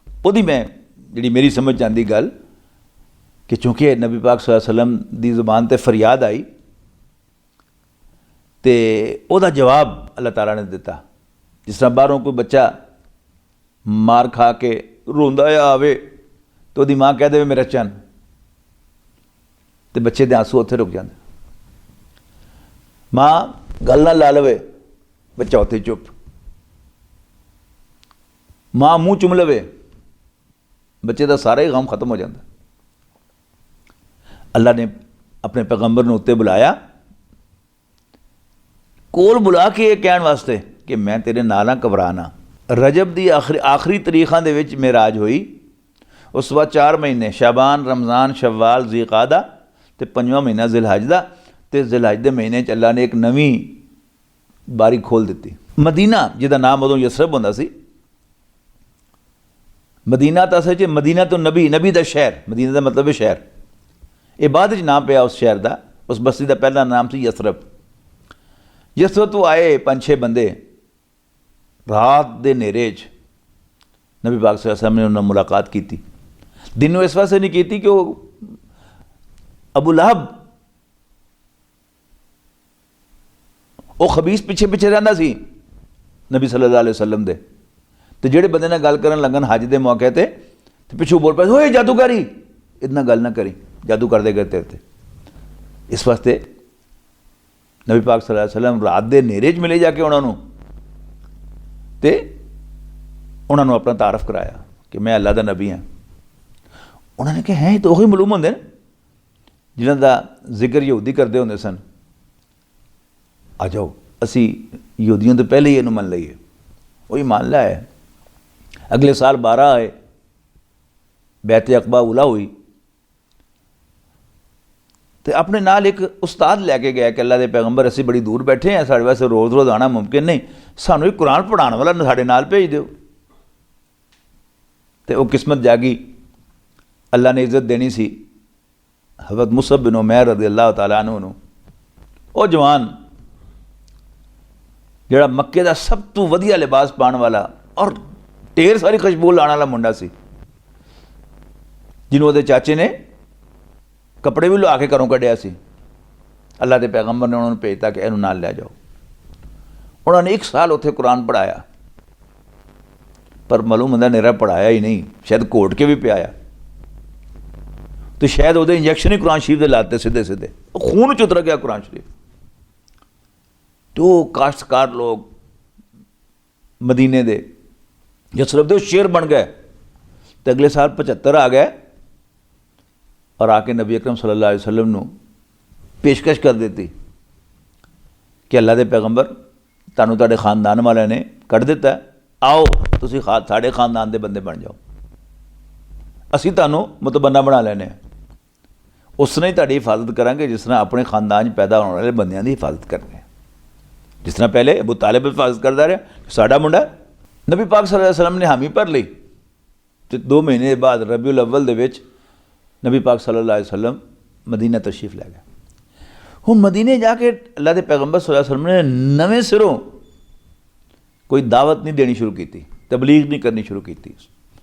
उहदी मैं जिहड़ी मेरी समझ आंदी गल कि चूँकि नबी पाक सल्लल्लाहु अलैहि वसल्लम दी ज़ुबान ते फरियाद आई तो उहदा जवाब अल्लाह ताला ने दिता। जिस तरह बाहरों कोई बच्चा मार खा के रोंदा आवे तो उसकी माँ कह दे मेरा चन, तो बच्चे के आंसू उत्थे रुक जाते। माँ गल ना ला लवे बच्चा उत्थे चुप, माँ मूँह चुम लवे, बच्चे का सारा ही गम खत्म हो जाता। अल्लाह ने अपने पैगंबर ने उत्ते बुलाया, कोल बुला के ये कहने वास्ते कि मैं तेरे नाल ना घबराना। रजब की आखिरी तरीखां दे विच मेराज हुई। उस बाद 4 महीने शाबान, रमज़ान, शव्वाल, ज़िलक़ादा ते 5वां महीना ज़िलहज दा, ते ज़िलहज दे महीने च अल्लाह ने एक नवी बारी खोल दी। मदीना जिहदा नाम उदों यसरब हुंदा सी, मदीना तो असल च मदीना तो नबी, नबी दा शहर, मदीना का मतलब है शहर। ये बाद च नाम पिया उस शहर का, उस बस्ती का पहला नाम सी यसरब। यसरब तो आए 5-6 बंदे, रात के नेरे च नबी पाक सल्लल्लाहु अलैहि वसल्लम ने उन्होंने मुलाकात की। दिन इस वास्ते नहीं की कि वो अबू लहब वो खबीस पिछे पिछे रहिंदा सी नबी सल्लल्लाहु अलैहि वसल्लम दे, तो जेड़े बंदे नाल गल करन लगन हज के मौके ते पिछू बोल पाए, ओए जादूकारी, इतना गल ना करी, जादू कर देगा तेरे ते। इस वास्ते नबी पाक सल्लल्लाहु अलैहि वसल्लम रात के नेरे च मिले जाके उन्होंने, ते उन्होंने अपना तारफ कराया कि मैं अल्लाह का नबी हाँ। उन्होंने कहा है तो वही मालूम होंगे जिन्हों का जिक्र यहूदी करते होंगे सन, आ जाओ असी यहूदियों तो पहले ही इन्हू मन लीए। वही मान लिया है। अगले साल 12 आए, बैत अकबा उला हुई, तो अपने नाल एक उस्ताद लैके गया कि अल्लाह के पैगंबर असी बड़ी दूर बैठे हैं, साढ़े वास्ते रोज़ रोज़ आना मुमकिन नहीं, सानू एक कुरान पढ़ाने वाला साढ़े नाल भेज दो। तो वह किस्मत जागी, अल्लाह ने इज्जत देनी सी हज़रत मुसअब बिन उमैर रज़ी अल्लाह तआला अन्हु नूं। वो जवान जिहड़ा मक्के का सब तो वधिया लिबास पाने वाला और ढेर सारी खुशबू लाने वाला मुंडा सी, जिन्हों उहदे चाचे ने कपड़े भी लुआ के घरों कढ़िया सी। अल्लाह के पैगंबर ने उन्होंने भेजता कि इहनूं नाल लै जाओ। उन्होंने 1 साल उत्थे कुरान पढ़ाया, पर मालूम होंदा नेरा पढ़ाया ही नहीं, शायद घोट के भी पियाया, तो शायद वो इंजैक्शन ही कुरान शरीफ के लाते सीधे सीधे, खून च उतर गया कुरान शरीफ। तो काश्तकार लोग मदीने दे यसरब दे शेर बन गए। तो अगले साल 75 आ गए और आके नबी अकरम सल्लल्लाहु अलैहि वसल्लम नूं पेशकश कर दी कि अल्लाह के पैगंबर तुहानूं तुहाडे खानदान वाले ने कढ़ दिता है, आओ तुसीं साडे खानदान के बंदे बन जाओ, असीं तुहानूं मुतबन्ना बना लैने। उस तरह ही तुहाडी हिफाजत करांगे जिस तरह अपने खानदान पैदा होने वाले बंदियां की हिफाजत करते हैं, जिस तरह पहले अबू तालिब हिफाजत करता रहा, साडा मुंडा। नबी पाक सल्लल्लाहु अलैहि वसल्लम ने हामी भर ली। तो 2 महीने बाद रबीउल अव्वल दे विच नबी पाक सल्लल्लाहु अलैहि वसल्लम मदीना तशरीफ लै गए। हुण मदीने जाके अल्लाह के पैगंबर सल्लल्लाहु अलैहि वसल्लम ने नवें सिरों कोई दावत नहीं देनी शुरू की, तबलीग नहीं करनी शुरू की।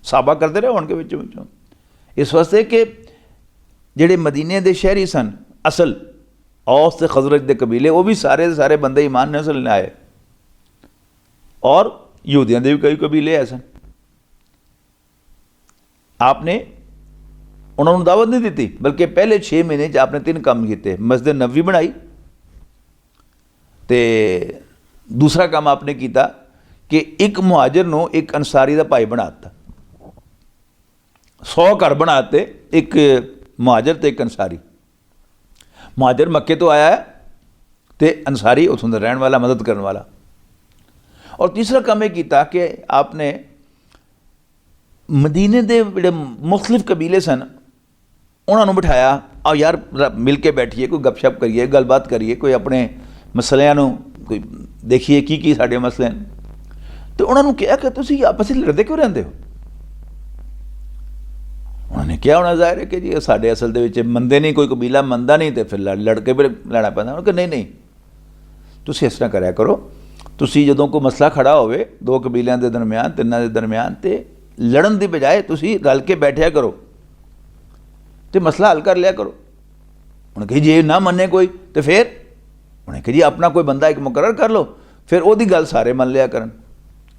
साहबा करते रहे उनके विचों, इस वास्ते कि जेड़े मदीने के शहरी सन असल औस ते खजरज के कबीले, वो भी सारे बंदे ईमान ने असल आए, और यहूदियों के भी कई कबीले है सन। आपने उन्होंने दावत नहीं दी, बल्कि पहले 6 महीने आपने 3 काम किए। मस्जिद नबवी बनाई, तो दूसरा काम आपने किया कि एक मुहाजिर नूं एक अंसारी का भाई बनाता, 100 घर बनाते, एक मुहाजिर तो एक अंसारी। मुहाजिर मक्के तो आया है, तो अंसारी उत्थों का रहने वाला, मदद करने वाला। और तीसरा काम यह किया कि आपने मदीने के जोड़े मुख्तलिफ कबीले सन उन्होंने बिठाया, आओ यार मिल के बैठिए, कोई गपशप करिए, गलबात करिए, कोई अपने मसलियां नूं कोई देखिए की साडे मसले हैं। तो उन्होंने कहा कि तुसीं आपस में लड़ते क्यों रहंदे हो? उन्होंने क्या होना जाहिर है कि जी साडे असल दे विच मनदे नहीं, कोई कबीला मनदा नहीं, तो फिर लड़ के भी लैना पैंदा। उन्होंने कहा नहीं तुसीं इस तरह कराया करो, तुसीं जदों कोई मसला खड़ा होवे 2 कबीलिਆਂ के दरम्यान, 3 के दरम्यान, तो लड़न की बजाय तुसीं रल के बैठिया करो, तो मसला हल कर लिया करो। उन्होंने कही जे ना मने कोई तो फिर उन्हें कहा जी अपना कोई बंदा एक मुकर्रर कर लो, फिर उहदी गल सारे मन लिया करन।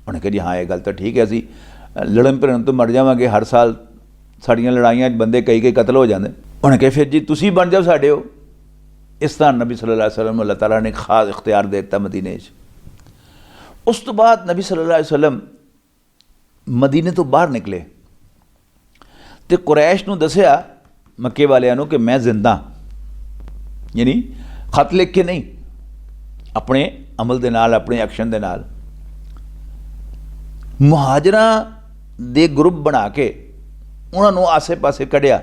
उन्हें कहा जी हाँ ये गल तो ठीक है, असी लड़न भिड़न तो मर जावांगे, हर साल साड़ियाँ लड़ाइयां बंदे कई कतल हो जाते। उन्हें कहा फिर जी तुसीं बन जाओ साडे हो। इस तरह नबी सल्लल्लाहु अलैहि वसल्लम अल्लाह ताला ने खास इख्तियार दे दिता मदीने च। उस तो बाद नबी सल्लल्लाहु अलैहि वसल्लम मदीने तो बाहर निकले तो कुरैश नूं दसिया मक्के वालियां नूं कि मैं जिंदा, यानी खत लिख के नहीं, अपने अमल दे नाल, अपने एक्शन दे नाल। मुहाजरां दे ग्रुप बना के उन्होंने आसे पासे कढ़िया।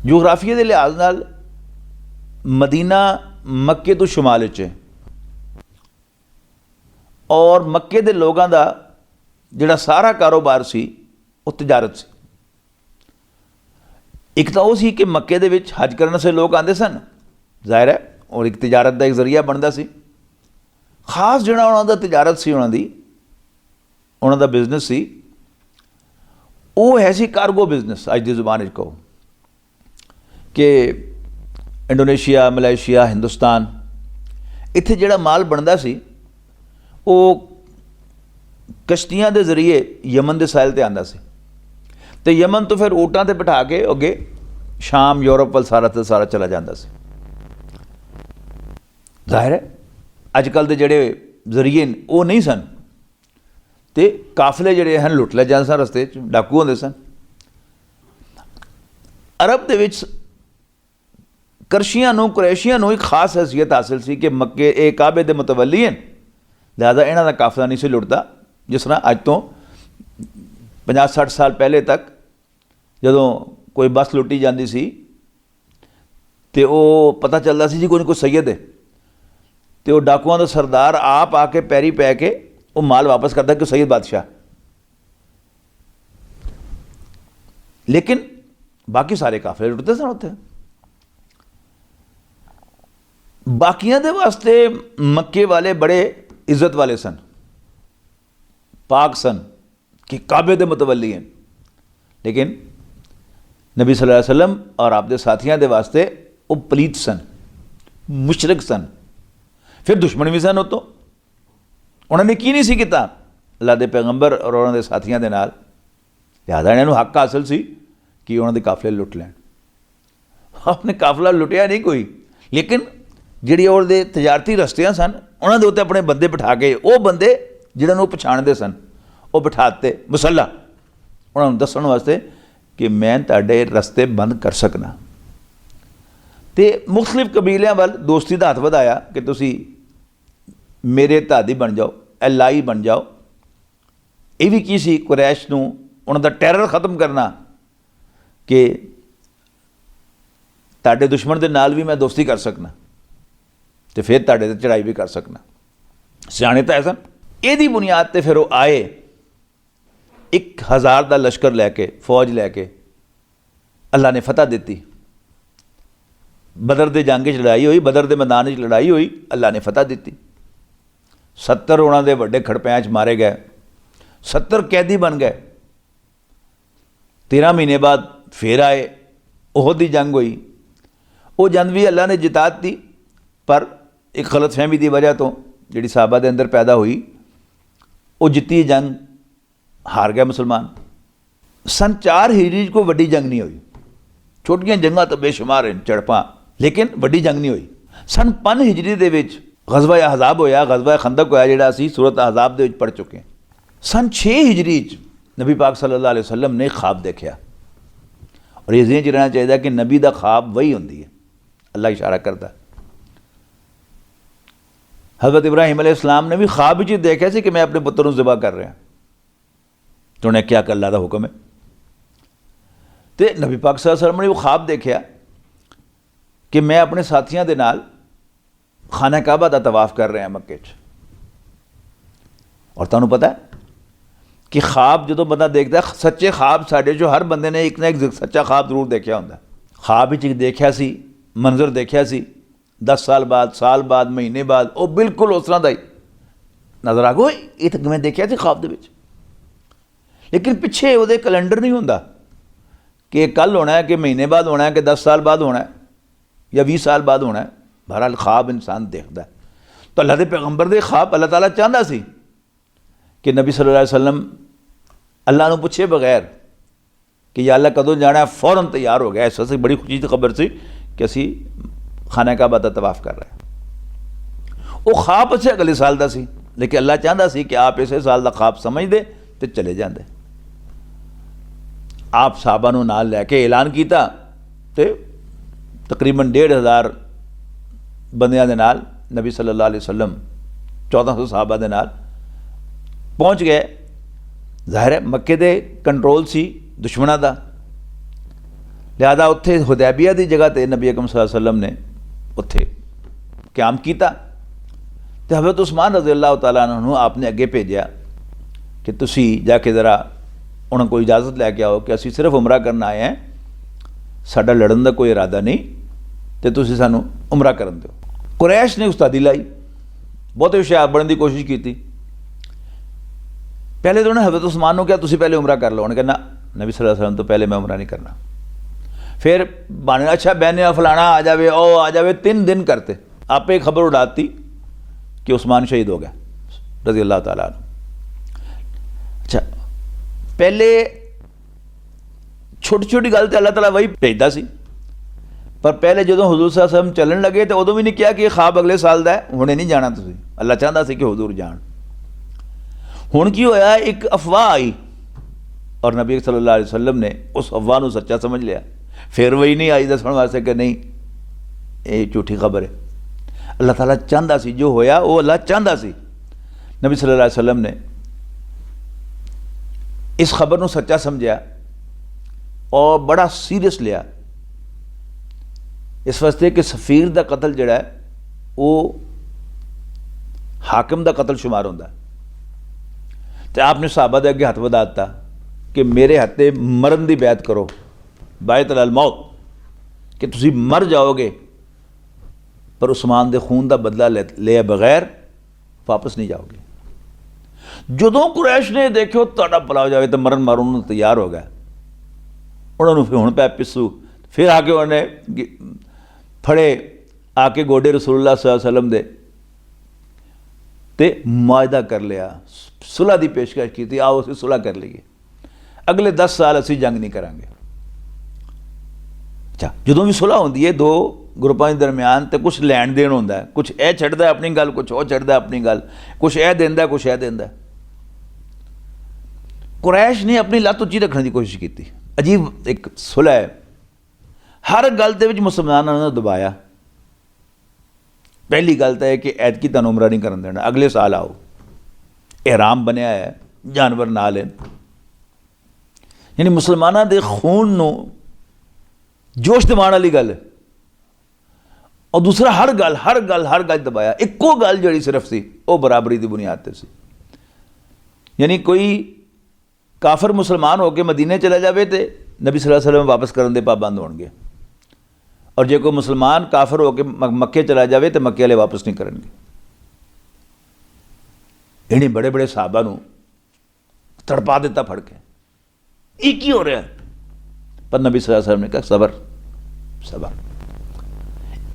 जोग्राफिया के लिहाज नाल मदीना मक्के तो शुमाल च है और मक्के दे लोगों का जिहड़ा सारा कारोबार सी वो तजारत सी। एक तो वो सी कि मक्के दे विच हज करने से लोग आते सन, जाहिर है, और एक तजारत का एक जरिया बनता सी। खास जिहड़ा उन्हां दा तजारत सी, उन्हां दा बिजनेस सी, वो है सी कार्गो बिजनेस। अज की जुबान च कहो कि इंडोनेशिया, मलेशिया, हिंदुस्तान, इत्थे जिहड़ा माल बनता सी वो कश्तियां के जरिए यमन के साहिल ते आंदा सी ते यमन तो फिर ऊँटां ते बिठा के अगे शाम, यूरोप वाल सारा तो सारा चला जाता सी। जाहिर है अजकल के जिहड़े जरिए वो नहीं सन ते काफले जिहड़े हैं लुट लै जाते सन, रस्ते च डाकू होंदे सन। अरब दे विच करशियां नूं, कुरैशियां नूं एक खास हैसीयत हासिल सी कि मक्के ये काबे दे मुतवली हैं, लिहाजा इन्हां दा काफला नहीं सी लुटदा। जिस तरह अज तो 50-60 साल पहले तक जदों कोई बस लुटी जाती सी तो वो पता चलता सी जी कोई सैयद है, तो वो डाकुआं दा सरदार आप आके पैरी पै के वो माल वापस करता कि सैयद बादशाह। लेकिन बाकी सारे काफले लुटते सन उत्थे। बाकियां दे वास्ते मक्के वाले बड़े इज्जत वाले सन, पाक सन कि काबे दे मुतवली हैं। लेकिन नबी सल्लल्लाहु अलैहि वसल्लम और आपके साथियों के वास्ते वो पलीत सन, मुशरिक सन, फिर दुश्मन भी सन। वो तो उन्होंने की नहीं सी किता अल्लाह के पैगंबर और उन्होंने साथियों के नाल, लिहाजा इन्होंने हक हासिल सी कि उन्होंने काफले लुट लैन। आपने काफला लुटिया नहीं कोई, लेकिन जिहड़ी उहदे तजारती रस्तियां सन उन्होंने उत्ते अपने बंदे बिठा के, वो बंदे जिन्होंने पछाणते सन वो बिठाते मुसल्ला, उन्होंने दसण वास्ते कि मैं तुहाडे रस्ते बंद कर सकना। तो मुख्तलिफ कबीलियां वाल दोस्ती का हथ वधाया कि तुसी मेरे धादी बन जाओ, एलाई बन जाओ। ये भी की सी कुरैश नूं उन्हां दा टैरर खत्म करना कि तुहाडे दुश्मन दे नाल भी मैं दोस्ती कर सकना तो फिर तुहाडे ते चढ़ाई भी कर सकना। सियाणे तो ऐसा यदी बुनियाद पर फिर वो आए 1000 का लश्कर लैके, फौज लैके। अल्लाह ने फतह दी, बदर के जंग लड़ाई हुई, बदर के मैदान लड़ाई हुई, अल्लाह ने फतह दी। 70 उन्होंने बड़े खड़पैंच मारे गए, 70 कैदी बन गए। 13 महीने बाद फिर आए, ओहद की जंग हुई। वो जंग भी अल्लाह ने जिता दी, पर एक गलतफहमी की वजह तो जी साहबा के अंदर पैदा हुई, वो जिती जंग हार गया मुसलमान। सन 4 हिजरी को वड्डी जंग नहीं हुई, छोटियां जंगां तो बेशुमार हैं, झड़पां, लेकिन वड्डी जंग नहीं हुई। सन 5 हिजरी दे विच गज़वा अहज़ाब होया, गज़वा खंदक होया, जिहड़ा असीं सूरत अहज़ाब दे विच पढ़ चुके हैं। सन 6 हिजरी नबी पाक सल्लल्लाहु अलैहि वसल्लम ने ख्वाब देखा, और ये ज़हन च रहना चाहिए कि नबी का ख्वाब वही होंदी है, अल्लाह इशारा करता। हज़रत इब्राहीम अलैहिस्सलाम ने भी ख्वाब च देखा सी कि मैं अपने पुत्र को ज़िबा कर रहा, तो उन्हें क्या कर, अल्लाह का हुक्म है। तो नबी पाक सल्लल्लाहु अलैहि वसल्लम ने वो ख्वाब देखा कि मैं अपने साथियों के नाल खाना काबा का तवाफ कर रहे हैं मक्के च। और तुहानूं पता है कि ख्वाब जो बंदा देखता है, सच्चे ख्वाब साढ़े जो हर बंदे ने एक ना एक सच्चा ख्वाब जरूर देखा होंदा। ख्वाब च देखा सी, मंजर देखा सी, 10 साल बाद, साल बाद, महीने बाद, वो बिल्कुल उस तरह का ही नज़र आ गया। ये तो मैं देखा सी ख्वाब दे विच, लेकिन पिछे वो कैलेंडर नहीं होंदा कि कल होना है, कि महीने बाद होना है, कि 10 साल बाद होना है, या 20 साल बाद होना है। बहरहाल ख्वाब इंसान देखता है। तो अल्लाह के पैगंबर दे ख्वाब अल्लाह ताला चाहता सी कि नबी सल्लल्लाहु अलैहि वसल्लम अल्लाह नूं पुछे बगैर कि या अल्लाह कदों जाना है, फौरन तैयार हो गया। इस वास्ते बड़ी खुशी की खबर सी कि असी खाना काबा का तवाफ कर रहे हैं। ਉਹ ਖਾਬ ਅੱਛਾ ਅਗਲੇ ਸਾਲ ਦਾ ਸੀ, ਲੇਕਿन ਅੱਲਾ ਚਾਹੁੰਦਾ ਸੀ ਕਿ ਆਪ ਇਸੇ ਸਾਲ ਦਾ ਖਾਬ ਸਮਝਦੇ ਤੇ ਚਲੇ ਜਾਂਦੇ। ਆਪ ਸਾਹਬਾ ਨੂੰ ਨਾਲ ਲੈ ਕੇ ਐਲਾਨ ਕੀਤਾ ਤੇ ਤਕਰੀਬਨ 1500 ਬੰਦਿਆਂ ਦੇ ਨਾਲ ਨਬੀ ਸੱਲੱਲਾਹੁ ਅਲੈहि ਵਸੱਲਮ 1400 ਸਾਹਬਾ ਦੇ ਨਾਲ ਪਹੁੰਚ ਗਏ। ਜ਼ਾਹਿਰ ਹੈ ਮੱਕੇ ਦੇ ਕੰਟਰੋਲ ਸੀ ਦੁਸ਼ਮਣਾਂ ਦਾ, ਲਿਹਾਜ਼ਾ ਉੱਥੇ ਹੁदैबिया ਦੀ ਜਗ੍ਹਾ ਤੇ ਨਬੀ ਅਕਰਮ ਸੱਲੱਲਾਹੁ ਅਲੈहि ਵਸੱਲਮ ਨੇ ਉੱਥੇ ਕਿਆਮ ਕੀਤਾ ਤੇ ਹਜ਼ਰਤ ਉਸਮਾਨ ਰਜ਼ੀ ਅੱਲਾਹੁ ਤਾਲਾ अन्हु ਨੂੰ आपने ਅੱਗੇ ਭੇਜਿਆ ਕਿ ਤੁਸੀਂ ਜਾ ਕੇ ਜ਼ਰਾ ਉਹਨਾਂ ਕੋਲ ਇਜਾਜ਼ਤ ਲੈ ਕੇ ਆਓ ਕਿ ਅਸੀਂ ਸਿਰਫ ਉਮਰਾ ਕਰਨ ਆਏ ਹਾਂ, ਸਾਡਾ ਲੜਨ ਦਾ ਕੋਈ ਇਰਾਦਾ ਨਹੀਂ ਤੇ ਤੁਸੀਂ ਸਾਨੂੰ ਉਮਰਾ ਕਰਨ ਦਿਓ। ਕੁਰੈਸ਼ ਨੇ ਉਸਤਾਦੀ ਲਾਈ, ਬਹੁਤ ਹੁਸ਼ਿਆਰ ਬਣਨ ਦੀ ਕੋਸ਼ਿਸ਼ ਕੀਤੀ। ਪਹਿਲੇ ਤਾਂ ਉਹਨੇ ਹਜ਼ਰਤ ਉਸਮਾਨ ਨੂੰ ਕਿਹਾ ਤੁਸੀਂ ਪਹਿਲੇ ਉਮਰਾ ਕਰ ਲਓ, ਉਹਨੇ ਕਹਿੰਦਾ ਨਬੀ ਸੱਲੱਲਾਹੁ ਅਲੈहि ਵਸੱਲਮ ਤੋਂ ਪਹਿਲੇ मैं उमरा नहीं करना। फिर बने अच्छा बहने फलाना आ जावे ओ आ जावे, 3 दिन करते आपे खबर उड़ाती कि उस्मान शहीद हो गया रजी अल्लाह ताला अन्हु। अच्छा पहले छोटी छोटी गल तो अल्लाह ताला वही भेजता सी, पर पहले जो हुजूर सल्लल्लाहु अलैहि वसल्लम चलन लगे तो उदों भी नहीं किया कि ये ख्वाब अगले साल का है, हुणे नहीं जाना तुसीं। अल्लाह चाहता सी कि हुजूर जान। हुण की होया, एक अफवाह आई और नबी सल्लल्लाहु अलैहि वसल्लम ने उस अफवाह को सच्चा समझ लिया। फिर वही नहीं आई दसण वास्ते कि नहीं ये झूठी खबर है। अल्लाह ताला चाहता सी जो होया वो अल्लाह चाहता सी। नबी सल्लल्लाहु अलैहि वसल्लम ने इस खबर को सच्चा समझा और बड़ा सीरियस लिया, इस वास्ते कि सफीर का कतल जिहड़ा है वो हाकिम का कतल शुमार होंदा। तो आपने सहाबा दे अगे हथ वधा दिता कि मेरे हत्थे मरन की बैत करो, बायत अल मौत, कि तुसी मर जाओगे पर उस्मान दे खून का बदला लिया बगैर वापस नहीं जाओगे। जदों कुरैश ने देखो तुहाडा भला हो जाए तो मरन मारन तैयार हो गया, उन्होंने फिर हुण पै पिस्सू। फिर आके उन्होंने फड़े आके गोडे रसूलुल्लाह सल्लल्लाहु अलैहि वसल्लम दे ते मुआहदा कर लिया, सुलह की पेशकश की थी, आओ असीं सुलह कर लीए, अगले 10 साल असीं जंग नहीं करांगे। अच्छा जदों भी सुलह होंदी है दो ग्रुपां दे दरम्यान तो कुछ लैण देण होंदा है, कुछ यह छड्डदा है अपनी गल, कुछ वह छड्डदा है अपनी गल, कुछ यह देंदा कुछ यह देंदा। कुरैश ने अपनी लत्त उच्ची रखने की कोशिश की। अजीब एक सुलह है, हर गल दे विच मुसलमानां ने दबाया। पहली गल तो है कि ऐतकी तुहानूं उमरा नहीं करन देना, अगले साल आओ, एहराम बनया है, जानवर नाल है, यानी मुसलमानां दे खून नूं जोश दिवाण वाली गल है। और दूसरा हर गल दबाया। इक्को गल जिहड़ी सिर्फ सी वो बराबरी की बुनियाद ते सी, यानी कोई काफर मुसलमान होकर मदीने चला जाए तो नबी सल्लल्लाहु अलैहि वसल्लम वापस करने के पाबंद होणगे, और जो कोई मुसलमान काफर होकर मक्के चला जाए तो मक्के वाले वापस नहीं करेंगे। इन्हें बड़े बड़े साहबा नूं तड़पा दिता फड़ के, एक ही हो रहा है। पर नबी सल्लल्लाहु अलैहि वसल्लम ने कहा सबर सबर।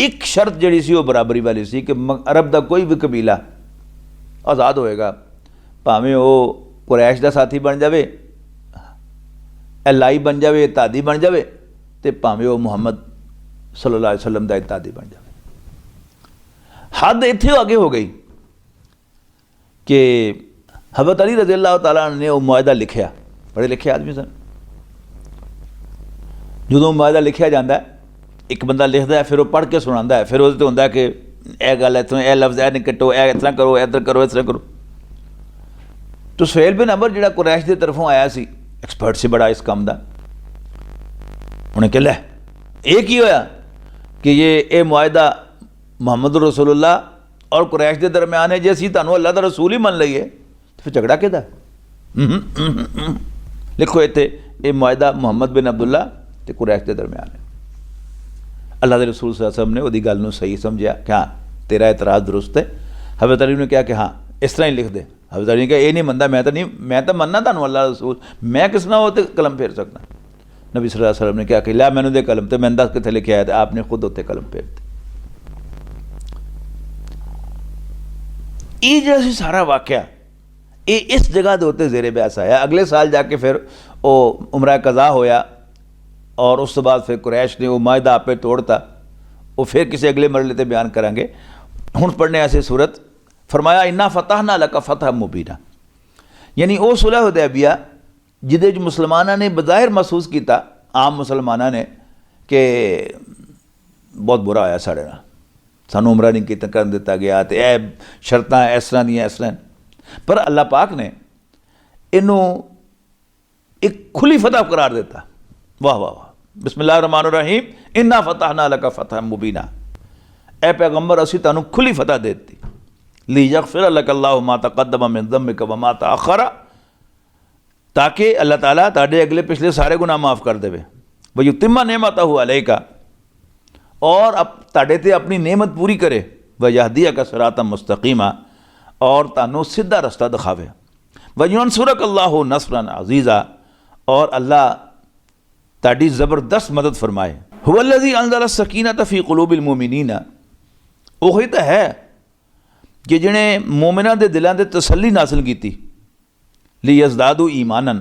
एक शर्त जिहड़ी सी वो बराबरी वाली सी कि अरब का कोई भी कबीला आज़ाद होएगा, भावें वो कुरैश का साथी बन जाए, एलाई बन जाए, इत्तादी बन जाए, तो भावें वो मुहम्मद सल्लल्लाहु अलैहि वसल्लम का इत्तादी बन जाए। हद इत्थे आगे हो गई कि हज़रत अली रज़ी अल्लाह तआला ने वो मुआहदा लिखिया, पढ़े लिखे आदमी सन। जो मुआहदा लिखिया जाता है, एक बंदा लिखता है, फिर वो पढ़ के सुनाता है, फिर वो होंदा है कि यह गल इतों, यह लफ्ज़ यह नहीं कट्टो, यह इस तरह करो, इधर करो, इस तरह करो। तो सुहेल बिन अमर जिहड़ा कुरैश की तरफों आया सी, एक्सपर्ट से बड़ा इस काम का, उन्हें कह लै एक ही होया कि ये मुआहदा मुहम्मद रसूलुल्लाह और कुरैश के दरम्यान है, जे असीं तुहानूं अल्लाह दा रसूल ही मन लईए तो फिर झगड़ा किहदा? लिखो इत्थे ये मुआहदा मुहम्मद बिन अब्दुल्ला ते कुरैश के दरम्यान है। अल्लाह के रसूल सल्लल्लाहु अलैहि वसल्लम ने उहदी गल नूं सही समझिया कि हाँ तेरा एतराज़ दुरुस्त है। हज़रत अली ने कहा कि हाँ इस तरह ही लिख दे। हज़रत अली ने कहा ये नहीं मनदा, मैं तो मनना तुहानूं अल्लाह रसूल, मैं किस नाल उत्ते कलम फेर सकना। नबी सल्लल्लाहु अलैहि वसल्लम ने कहा कि लै मैनूं दे कलम, तो मैंने दस कित्थे लिखिआ है, तो आपने खुद उत्ते कलम फेर दी। ये जो सारा वाक़या ये इस जगह के उत्ते ज़ेरे बहस आया। अगले साल जाके फिर वो उमरा कज़ा होया और उस बाद फिर कुरैश ने वो मुआहदा आपे तोड़ता, वो फिर किसी अगले मरले ते बयान करांगे। हुण पढ़ने ऐसे सूरत फरमाया इन्ना फतहना लका फतह मुबीना, यानी वो सुलह हुदैबिया जिदे च मुसलमाना ने बज़ाहिर महसूस किया, आम मुसलमाना ने, कि बहुत बुरा होया साढ़े नाल, सानू उमरा नहीं कर दिता गया, तो यह शर्तां इस तरह दी इस तरह, पर अल्लाह पाक ने इनू एक खुली फतह करार दिता। वाह वाह वाह, बिस्मिल्लाह रहमान रहीम, इन्ना फतहना लका फतह मुबीना, ए पैगंबर असी तुहानू खुली फतह दे दी, लियगफिर लक अल्लाहु मा तक़द्दम मिन ज़म्बिक व मा तअख़्ख़र, ताकि अल्लाह ताला ताड़े अगले पिछले सारे गुनाह माफ़ कर देवे, व युतिम्मा नेमतहु अलैका, और अब ताड़े ते अपनी नेमत पूरी करे, व यहदियका सिरातम मुस्तकीमा, और तानू सीधा रास्ता दिखावे, व यंसुरक अल्लाहु नस्रन अज़ीज़ा, और अल्लाह ताड़ी ज़बरदस्त मदद फरमाए। हुवल्लज़ी अंज़ला सकीनत फ़ी क़ुलूबिल मुमिनीना, वही तो है कि जिन्हें मोमिना दे दिलों दे तसल्ली हासिल की, लियज़दादू ईमानन,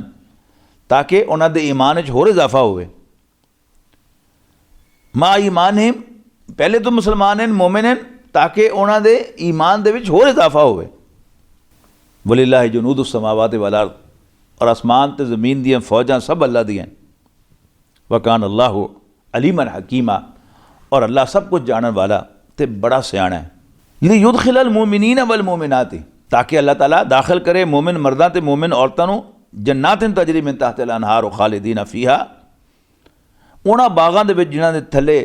ताकि उन्होंने ईमान च होर इजाफा होवे, मा ईमान है, पहले तो मुसलमान हैं मोमिन हैं, ताकि उन्होंने ईमान दे विच होर इजाफा होवे। वलिल्लाहि जुनूदुस समावाति वल अर्द, और आसमान ते ज़मीन दियाँ फौजां सब अल्लाह दियां, वकान अल्लाहु अलीमन हकीमा, और अल्लाह सब कुछ जानने वाला ते बड़ा सियाना है। लियुदखिलल मुमिनीन वल मुमिनाति, ताकि अल्लाह ताला दाखिल करे मोमिन मर्दां ते मोमिन औरतां नूं जन्नातिन तजरी मिन तहतिल अनहार खालिदीन फीहा, उन्हां बागां दे विच जिन्हां दे थल्ले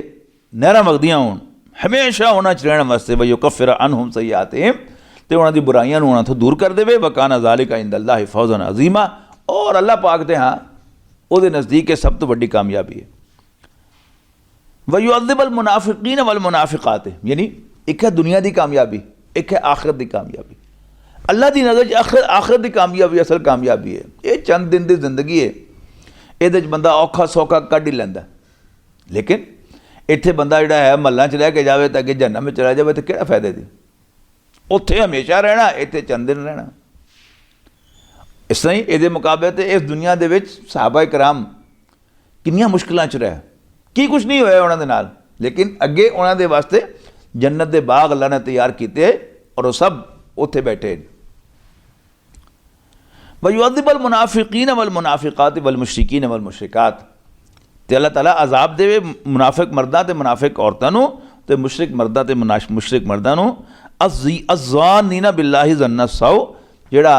नहरां वगदियां होण, हमेशा उन्हां च रहण वास्ते, व युकफ्फिर अनहुम सय्यातिहिम, ते उन्हां दी बुराइयां नूं उन्हां तो दूर कर देवे, वकाना ज़ालिका इंदल्लाहि फौज़न अज़ीमा, और अल्लाह पाक दे हाँ उहदे नज़दीक सब तो बड़ी कामयाबी है। व युअज़्ज़िबुल मुनाफ़िक़ीन वल मुनाफ़िक़ात, यानी एक है दुनिया की कामयाबी, एक है आखिरत की कामयाबी। अल्लाह की नज़र आखिरत की कामयाबी असल कामयाबी है। ये चंद दिन की जिंदगी है, ये बंदा औखा सौखा कढ़ ही लैंदा, लेकिन इत्थे बंदा जिहड़ा है महल्लां च रह के जाए तो अगे जहन्नम में चला जाए तो किहड़ा फायदे दी, उत्थे हमेशा रहना, इत्थे चंद दिन रहना। इस तरह ही ये मुकाबले तो इस दुनिया दे विच सहाबा कराम किन्नियां मुश्किलां च रहे, की कुछ नहीं होया उन्हां दे नाल, लेकिन अगे उन्हां दे वास्ते जन्नत दे बाग अल्लाह ने तैयार किए, और वो सब उत्थे बैठे। वयुअज़्ज़िबुल मुनाफ़िक़ीन वल मुनाफ़िक़ात वल मुशरिकीन वल मुशरिकात, ते अल्लाह ताला अजाब देवे मुनाफिक मर्दां ते मुनाफिक औरतां नूं, ते मुशरिक मर्दां ते मुशरिक मर्दां नूं, अज़्ज़ानीना बिल्लाहि ज़न्न सौ, जेड़ा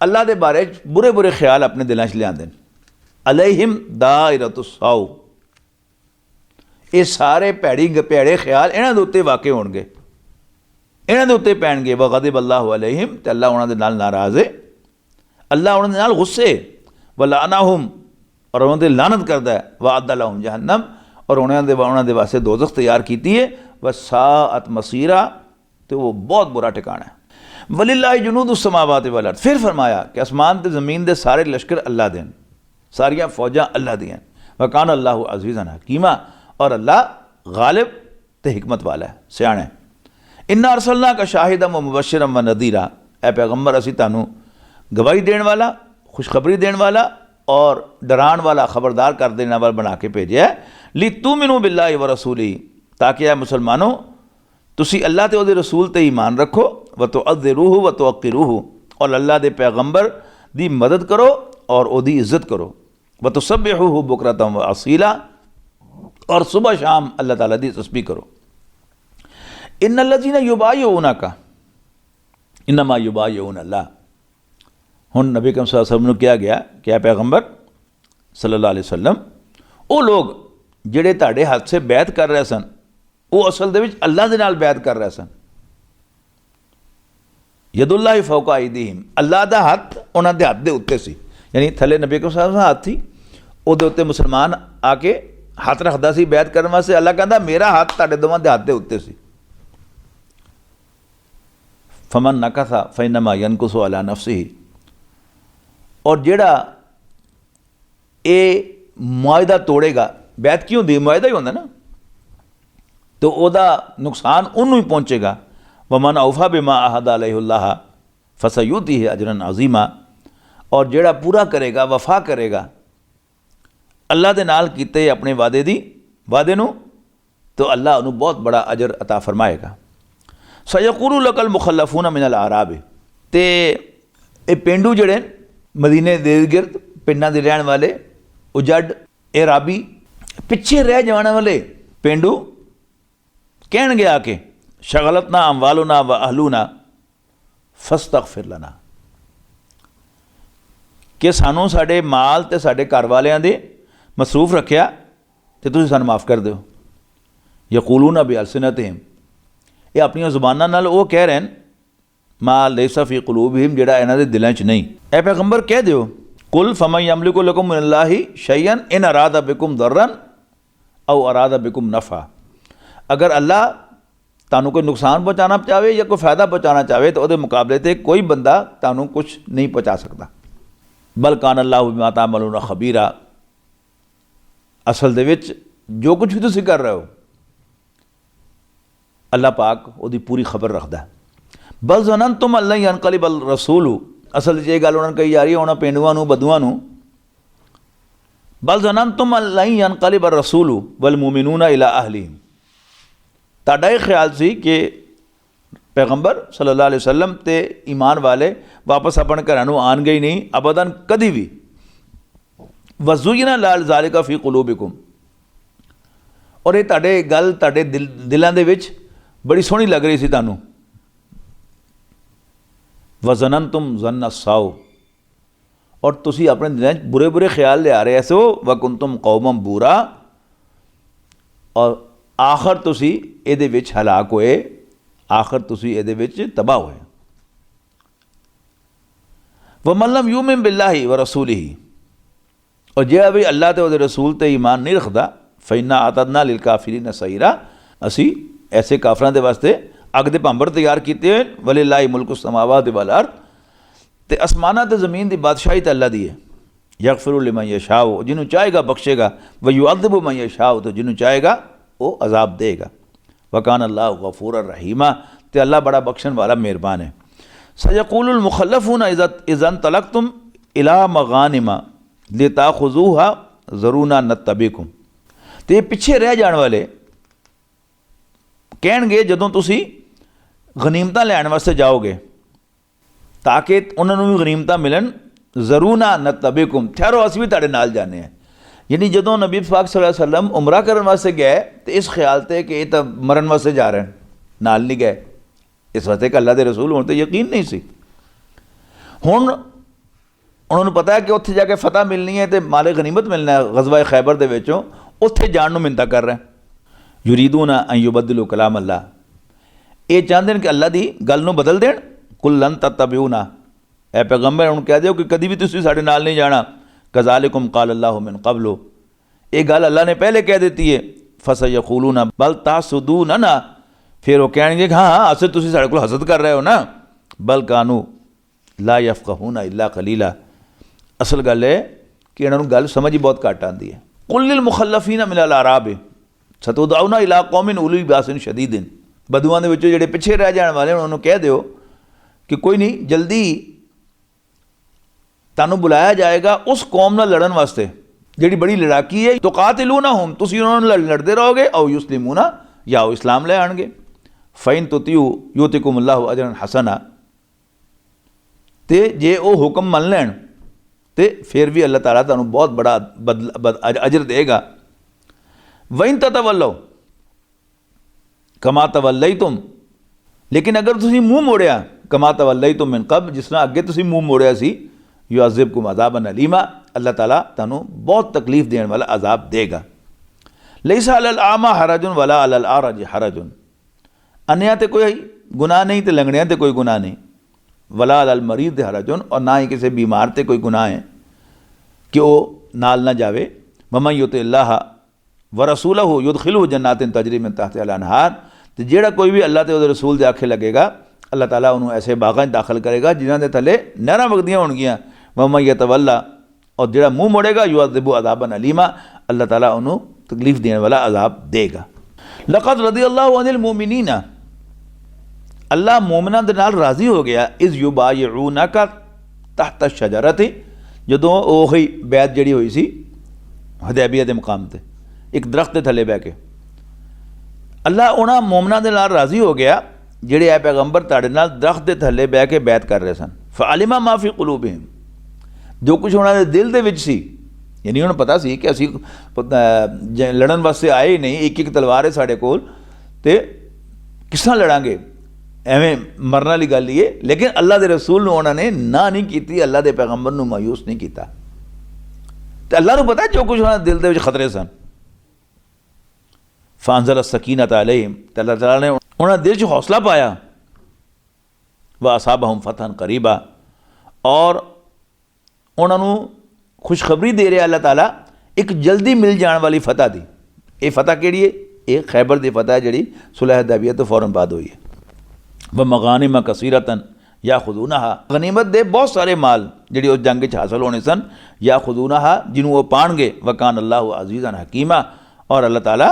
अल्लाह दे बारे बुरे बुरे ख्याल अपने दिलों च लियाते हैं। अलैहिम दायरतुस सौ, ये सारे भैड़े ख्याल इन्हां दे उत्ते वाक़े होणगे, इन्हां दे उत्ते पैणगे। व ग़ज़िब अल्लाहु अलैहिम, ते अल्लाह उन्हां दे नाल नाराज़ है, अल्लाह उन्हां दे नाल गुस्से। व लानहुम, और उन्होंने लानत करता है। व अद्दा लहुम जहन्नम, और उन्होंने वास्ते दोज़ख तैयार की है। व साअत मसीरा, तो वो बहुत बुरा ठिकाना है। वलिल्लाहि जुनूदुस समावाति वल अर्द, फिर फरमाया कि आसमान ते ज़मीन दे सारे लश्कर अल्लाह दे, सारियां फौजां अल्लाह दियां। व कान अल्लाहु अज़ीज़न हकीमा, और अल्लाह गालिब ते हिकमत वाला है, सियाना है। इन्ना अरसलनाका शाहिदन व मुबश्शिरन व नज़ीरा, ए पैगंबर असी तानू गवाही देने वाला, खुशखबरी देने वाला और डरान वाला, खबरदार कर देने वाला बना के भेजा है। लितुमिनु बिल्लाहि व रसूली, ताकि ए मुसलमानों तुसी अल्लाह ते उहदे रसूल ते ईमान रखो, व तुअज़्ज़िरूहु व तुअक्किरूहु, और अल्लाह दे पैगंबर दी मदद करो और उहदी इज्जत करो। व तुसब्बिहुहु बुकरतन व असीला, और सुबह शाम अल्लाह ताला दी तस्बीह करो। इन्नल्लज़ीना युबायिऊनका इन्नमा युबायिऊन अल्लाह, हुण नबी करीम सल्लल्लाहु अलैहि वसल्लम नूं कहा गया कि ऐ पैगंबर सल्लल्लाहु अलैहि वसल्लम, वो लोग जिहड़े तुहाडे हाथ से बैत कर रहे सन, वो असल दे विच अल्लाह दे नाल बैत कर रहे सन। यदुल्लाहि फौका अयदीहिम, अल्लाह दा हथ उन्हां दे हथ दे उत्ते सी, यानी थले नबी करीम सल्लल्लाहु अलैहि वसल्लम हाथ थी, उहदे उत्ते मुसलमान आके हाथ रखदा सी बैत करन वास्ते। अल्लाह कहंदा मेरा हाथ तुहाडे दोवां दे हाथ दे उत्ते सी। फमन नकसा फइन्नमा यनकुसु अला नफ्सिही, और जेड़ा ये मुआहदा तोड़ेगा, बैत क्यों होंदी, मुआहदा ही होंदा ना, तो ओदा नुकसान उन्होंने ही पहुँचेगा। वमन औफा बिमा अहद अलैहिल्लाह फसयुतीहि अजरन अजीमा, और जेड़ा पूरा करेगा, वफा करेगा अल्लाह दे नाल कीते अपने वादे नूं, तो अल्लाह उन्होंने बहुत बड़ा अजर अता फरमाएगा। सयकुलु लकल मुखल्लफून मिनल आराब, तो ये पेंडू जड़े मदीने दे गिरद पिंडां दे रहण वाले उजड़ एराबी पिछे रह जाने वाले पेंडू कहण गया कि शगलतना अमवालुना व अहलूना फस्तगफिर लना, कि सानू साडे माल ते साडे घर वालियां दे मसरूफ रखिया तो तुसीं सानू माफ़ कर दो। यकूलूना बिअलसिनतिहिम, ये अपनी ज़ुबानां नाल वो कह रहे हैं मा लैसा फी कुलूबिहिम, जिहड़ा इन्हां दे दिलां च नहीं। ए पैगंबर कह दिओ कुल फमन यमलिकु लकुम मिनल्लाहि शैयन इन अरादा बिकुम दर्रन औ अरादा बिकुम नफ़ा, अगर अल्लाह तानू कोई नुकसान पहुँचाना चाहे या कोई फ़ायदा पहुँचाना चाहे तो वो मुकाबले ते कोई बंदा तानू कुछ नहीं पहुँचा सकता। बल कान अल्लाहु बिमा तामलून खबीरा, असल दे विच जो कुछ भी तुसीं कर रहे हो अल्लाह पाक उसकी पूरी खबर रखता है। बल ज़ननतुम अल्लन यनक़लिबल रसूलु, असल ये गल उन्होंने कही जा रही है उन्होंने पेंडुआं नूं बदुआं नूं, बल ज़ननतुम अल्लन यनक़लिबल रसूलु वल मुमिनूना इला अहलिहिम, तुहाडा ये ख्याल सी कि पैगंबर सल्लल्लाहु अलैहि वसल्लम ते ईमान वाले वापस अपने घरां नूं आणगे ही नहीं अबदन कदी भी। वज़ुय्यिना लाल ज़ालिका फ़ी क़ुलूबिकुम, और ये तुहाडे गल तुहाडे दिलां दे विच बड़ी सोहनी लग रही सी तुहानूं। वज़ननतुम ज़न्न अस्साओ, और तुसी अपने दिलां च बुरे बुरे ख्याल ले आ रहे सो। वकुंतुम कौमम बूरा, और आखिर तुसी इहदे विच हलाक होए, आखिर तुसी इहदे विच तबाह होए। वमन लम युमिन बिल्लाहि व रसूलिही, और जिहड़ा भी अल्लाह ते उहदे रसूल ते ईमान नहीं रखदा फ़इन्ना अतदना लिल काफिरीन सईरा, असी ऐसे काफरां दे वास्ते अग दे भांबर तैयार कीते हुए। वलिल्लाहि मुल्कु समावाति वल अर्द, ते आसमानां ते ज़मीन दी बादशाही ते अल्लाह दी है। यगफिरु लिमन यशाओ, जिन्हों चाहेगा बख्शेगा, व युअज़्ज़िबु मन यशाओ, तो जिन्हों चाहेगा वो अजाब देगा। वकान अल्लाह गफूरर रहीमा, ते अल्लाह बड़ा बख्शण वाला मेहरबान है। सयक़ूलुल मुख़ल्लफ़ूना इज़न तलक़्तुम इला मग़ानिमा लिताख़ुज़ूहा ज़रूना नत्तबिकुम, तो ये पिछे रह जाने वाले कहणगे जदों तुसी गनीमतां लैण वास्ते जाओगे ताकि उन्होंने भी गनीमतां मिलन, ज़रूना नत्तबिकुम, ठहरो असीं भी तुहाडे नाल जाने हैं। यानी जदों नबी पाक सल्लल्लाहु अलैहि वसल्लम उमरा करन वास्ते गए तो इस ख्याल ते कि ये तो मरन वास्ते जा रहे हैं, नाल नहीं गए, इस वास्ते कि अल्लाह दे रसूल होने तो यकीन नहीं सी। हुण उन्होंने पता है कि उत्थे जाके फतह मिलनी है तो माले गनीमत मिलना है गज़वा खैबर दे विचों, उत्थे जाण नूं मिन्नतां कर रहे हैं। युरीदूना अन युबद्दिलू कलाम अल्लाह, ये चाहते हैं कि अल्लाह की गल नूं बदल देण। कुल लन तत्तबिऊना, ऐ पैगंबर उन्होंने कह दिओ कि कभी भी तुसीं साडे नाल नहीं जाना। कज़ालिकुम क़ाल अल्लाहु मिन क़ब्लु, ये गल अल्लाह ने पहले कह देती है। फसयक़ूलूना बल तासुदूनना, फिर वो कहेंगे कि हाँ हाँ असर तुसीं साडे कोल हसद कर रहे हो ना। बल कानू ला यफ़क़हूना इल्ला क़लीला, असल गल है कि इन्होंने गल समझ ही बहुत घट आती है। कुल लिल मुख़ल्लफ़ीना मिनल अराब सतुदऊना इला कौमिन उली बासिन शदीदिन, बदुआं दे विचों जिहड़े पिछे रह जाने वाले उन्होंने कह दिओ कि कोई नहीं, जल्दी तानू बुलाया जाएगा उस कौम नाल लड़न वास्ते जिहड़ी बड़ी लड़ाकी है। तो कातिलूनहुम, तुसीं उन्होंने लड़ते रहोगे, औ युस्लिमूना, या वो इस्लाम ले आएंगे। फ़इन तुतियू युतिकुमुल्लाहु अजरन हसना, ते जे वो हुक्म मन लैन तो फिर भी अल्लाह ताला तुहानू बहुत बड़ा अजर देगा। वइन ततवल्लो कमा तवल्लैतुम, लेकिन अगर तुसीं मूँह मोड़िया कमा तवल्लैतुम मिन क़ब्ल, जिस तरह अगे तुसीं मूँह मोड़िया सी, युअज़्ज़िबकुम अज़ाबन अलीमा, अल्लाह ताला तुहानू बहुत तकलीफ देने वाला अजाब देगा। लैसा अलल आमा हरजुन वला अलल आरज हरजुन, अन्या ते कोई गुनाह नहीं तो लंगड़िया ते कोई गुनाह नहीं। वला अलल मरीद हरजुन, और ना ही किसी बीमार ते कोई गुनाह है कि वो नाल ना जावे। वमन युतिल्लाह व रसूलहु युदखिलहु जन्नातिन तजरी मिन तहतिहल अनहार, तो जेड़ा कोई भी अल्लाह ते उहदे रसूल दे आखे लगेगा अल्लाह ताला उन्होंने ऐसे बागां दाखिल करेगा जिन्हां दे थले नहरां वगदियां होणगियां। वमन यतवल्ला, और जेड़ा मुँह मोड़ेगा युअज़्ज़िबु अज़ाबन अलीमा, अल्लाह ताला उन्होंने तकलीफ देने वाला अजाब देगा। लक़द रज़ियल्लाहु अनिल मुमिनीना, अल्लाह मोमिना दे नाल राज़ी हो गया। इज़ युबायिऊनका तहत शजरति, जदों ओही बैत जिहड़ी होई सी हुदैबिया दे मुकाम ते एक दरख्त दे थले बह के, अल्लाह उन्हां मोमिना दे नाल राज़ी हो गया ਜਿਹੜੇ ਇਹ ਪੈਗੰਬਰ ਤੁਹਾਡੇ ਨਾਲ ਦਰਖਤ ਦੇ ਥੱਲੇ ਬਹਿ ਕੇ ਬੈਤ ਕਰ ਰਹੇ ਸਨ। ਫਾਲਿਮਾ ਮਾਫੀ ਕੁਲੂਬਿਹਿਮ, ਜੋ ਕੁਝ ਉਹਨਾਂ ਦੇ ਦਿਲ ਦੇ ਵਿੱਚ ਸੀ, ਯਾਨੀ ਉਹਨੂੰ ਪਤਾ ਸੀ ਕਿ ਅਸੀਂ ਲੜਨ ਵਾਸਤੇ ਆਏ ਹੀ ਨਹੀਂ, ਇੱਕ ਇੱਕ ਤਲਵਾਰ ਹੈ ਸਾਡੇ ਕੋਲ ਤੇ ਕਿਸ ਤਰ੍ਹਾਂ ਲੜਾਂਗੇ, ਐਵੇਂ ਮਰਨ ਵਾਲੀ ਗੱਲ ਹੀ ਹੈ। ਲੇਕਿਨ ਅੱਲਾ ਦੇ ਰਸੂਲ ਨੂੰ ਉਹਨਾਂ ਨੇ ਨਾ ਨਹੀਂ ਕੀਤੀ, ਅੱਲਾ ਦੇ ਪੈਗੰਬਰ ਨੂੰ ਮਾਯੂਸ ਨਹੀਂ ਕੀਤਾ। ਤੇ ਅੱਲਾ ਨੂੰ ਪਤਾ ਜੋ ਕੁਝ ਉਹਨਾਂ ਦੇ ਦਿਲ ਦੇ ਵਿੱਚ ਖਤਰੇ ਸਨ। ਫਾਂਜ਼ਲ ਸਕੀਨਤ ਅਲੈਹਿਮ, ਤੇ ਅੱਲਾਹ ਤਾਲਾ ਨੇ ਉਹਨਾਂ ਦੇ ਦਿਲ 'ਚ ਹੌਸਲਾ ਪਾਇਆ। ਵਾ ਅਸਾਬਹੁਮ ਫਤਹਨ ਕਰੀਬਾ, ਔਰ ਉਹਨਾਂ ਨੂੰ ਖੁਸ਼ਖਬਰੀ ਦੇ ਰਿਹਾ ਅੱਲਾਹ ਤਾਲਾ ਇੱਕ ਜਲਦੀ ਮਿਲ ਜਾਣ ਵਾਲੀ ਫਤਹ ਦੀ। ਇਹ ਫਤਹ ਕਿਹੜੀ ਹੈ? ਇਹ ਖੈਬਰ ਦੀ ਫਤਹ ਹੈ ਜਿਹੜੀ ਸੁਲਹ ਹੁदैबिया ਤੋਂ ਫੌਰਨ ਬਾਅਦ ਹੋਈ ਹੈ। व मगानिम कसीरतन या खुदूनहा, गनीमत दे बहुत सारे माल जिहड़े उस जंग च हासिल होने सन, या खुदूनहा जिन्हों वो पाणगे, वकान अल्लाह अजीज़न हकीमा, और अल्लाह ताला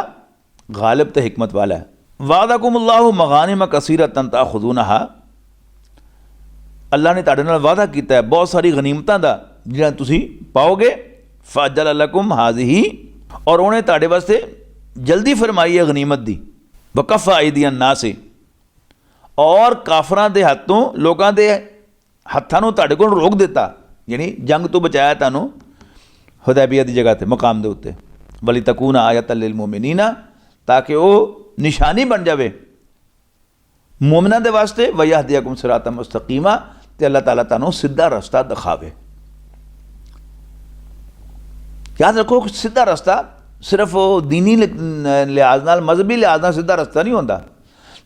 गालिब ते हिकमत वाला है। वादाकुमुल्लाहु मगानिम कसीरतन ताखुदूनहा, अल्लाह ने तुहाडे नाल वादा कीता है बहुत सारी गनीमतां दा जिहड़ा तुसीं पाओगे। फअज्जल लकुम हाज़िही, और उन्हें तुहाडे वास्ते जल्दी फरमाई है गनीमत दी। वकफ़ा ऐदियन नास, और काफरां दे हत्थों लोगों के हत्थों तुहाडे कोल रोक दिता, यानी जंग तो बचाया तुहानूं हुदैबिया की जगह ते मकाम दे उत्ते। वली तकून आयतन लिल मोमिनीना, ताकि वो निशानी बन जाए मोमिना दे वास्ते। वयहदियकुम सिरातम मुस्तकीमा, ते अल्लाह ताला तुहानूं सीधा रस्ता दिखावे। याद रखो, सीधा रस्ता सिर्फ दीनी लिहाज नाल, मजहबी लिहाज नाल सीधा रस्ता नहीं होंदा।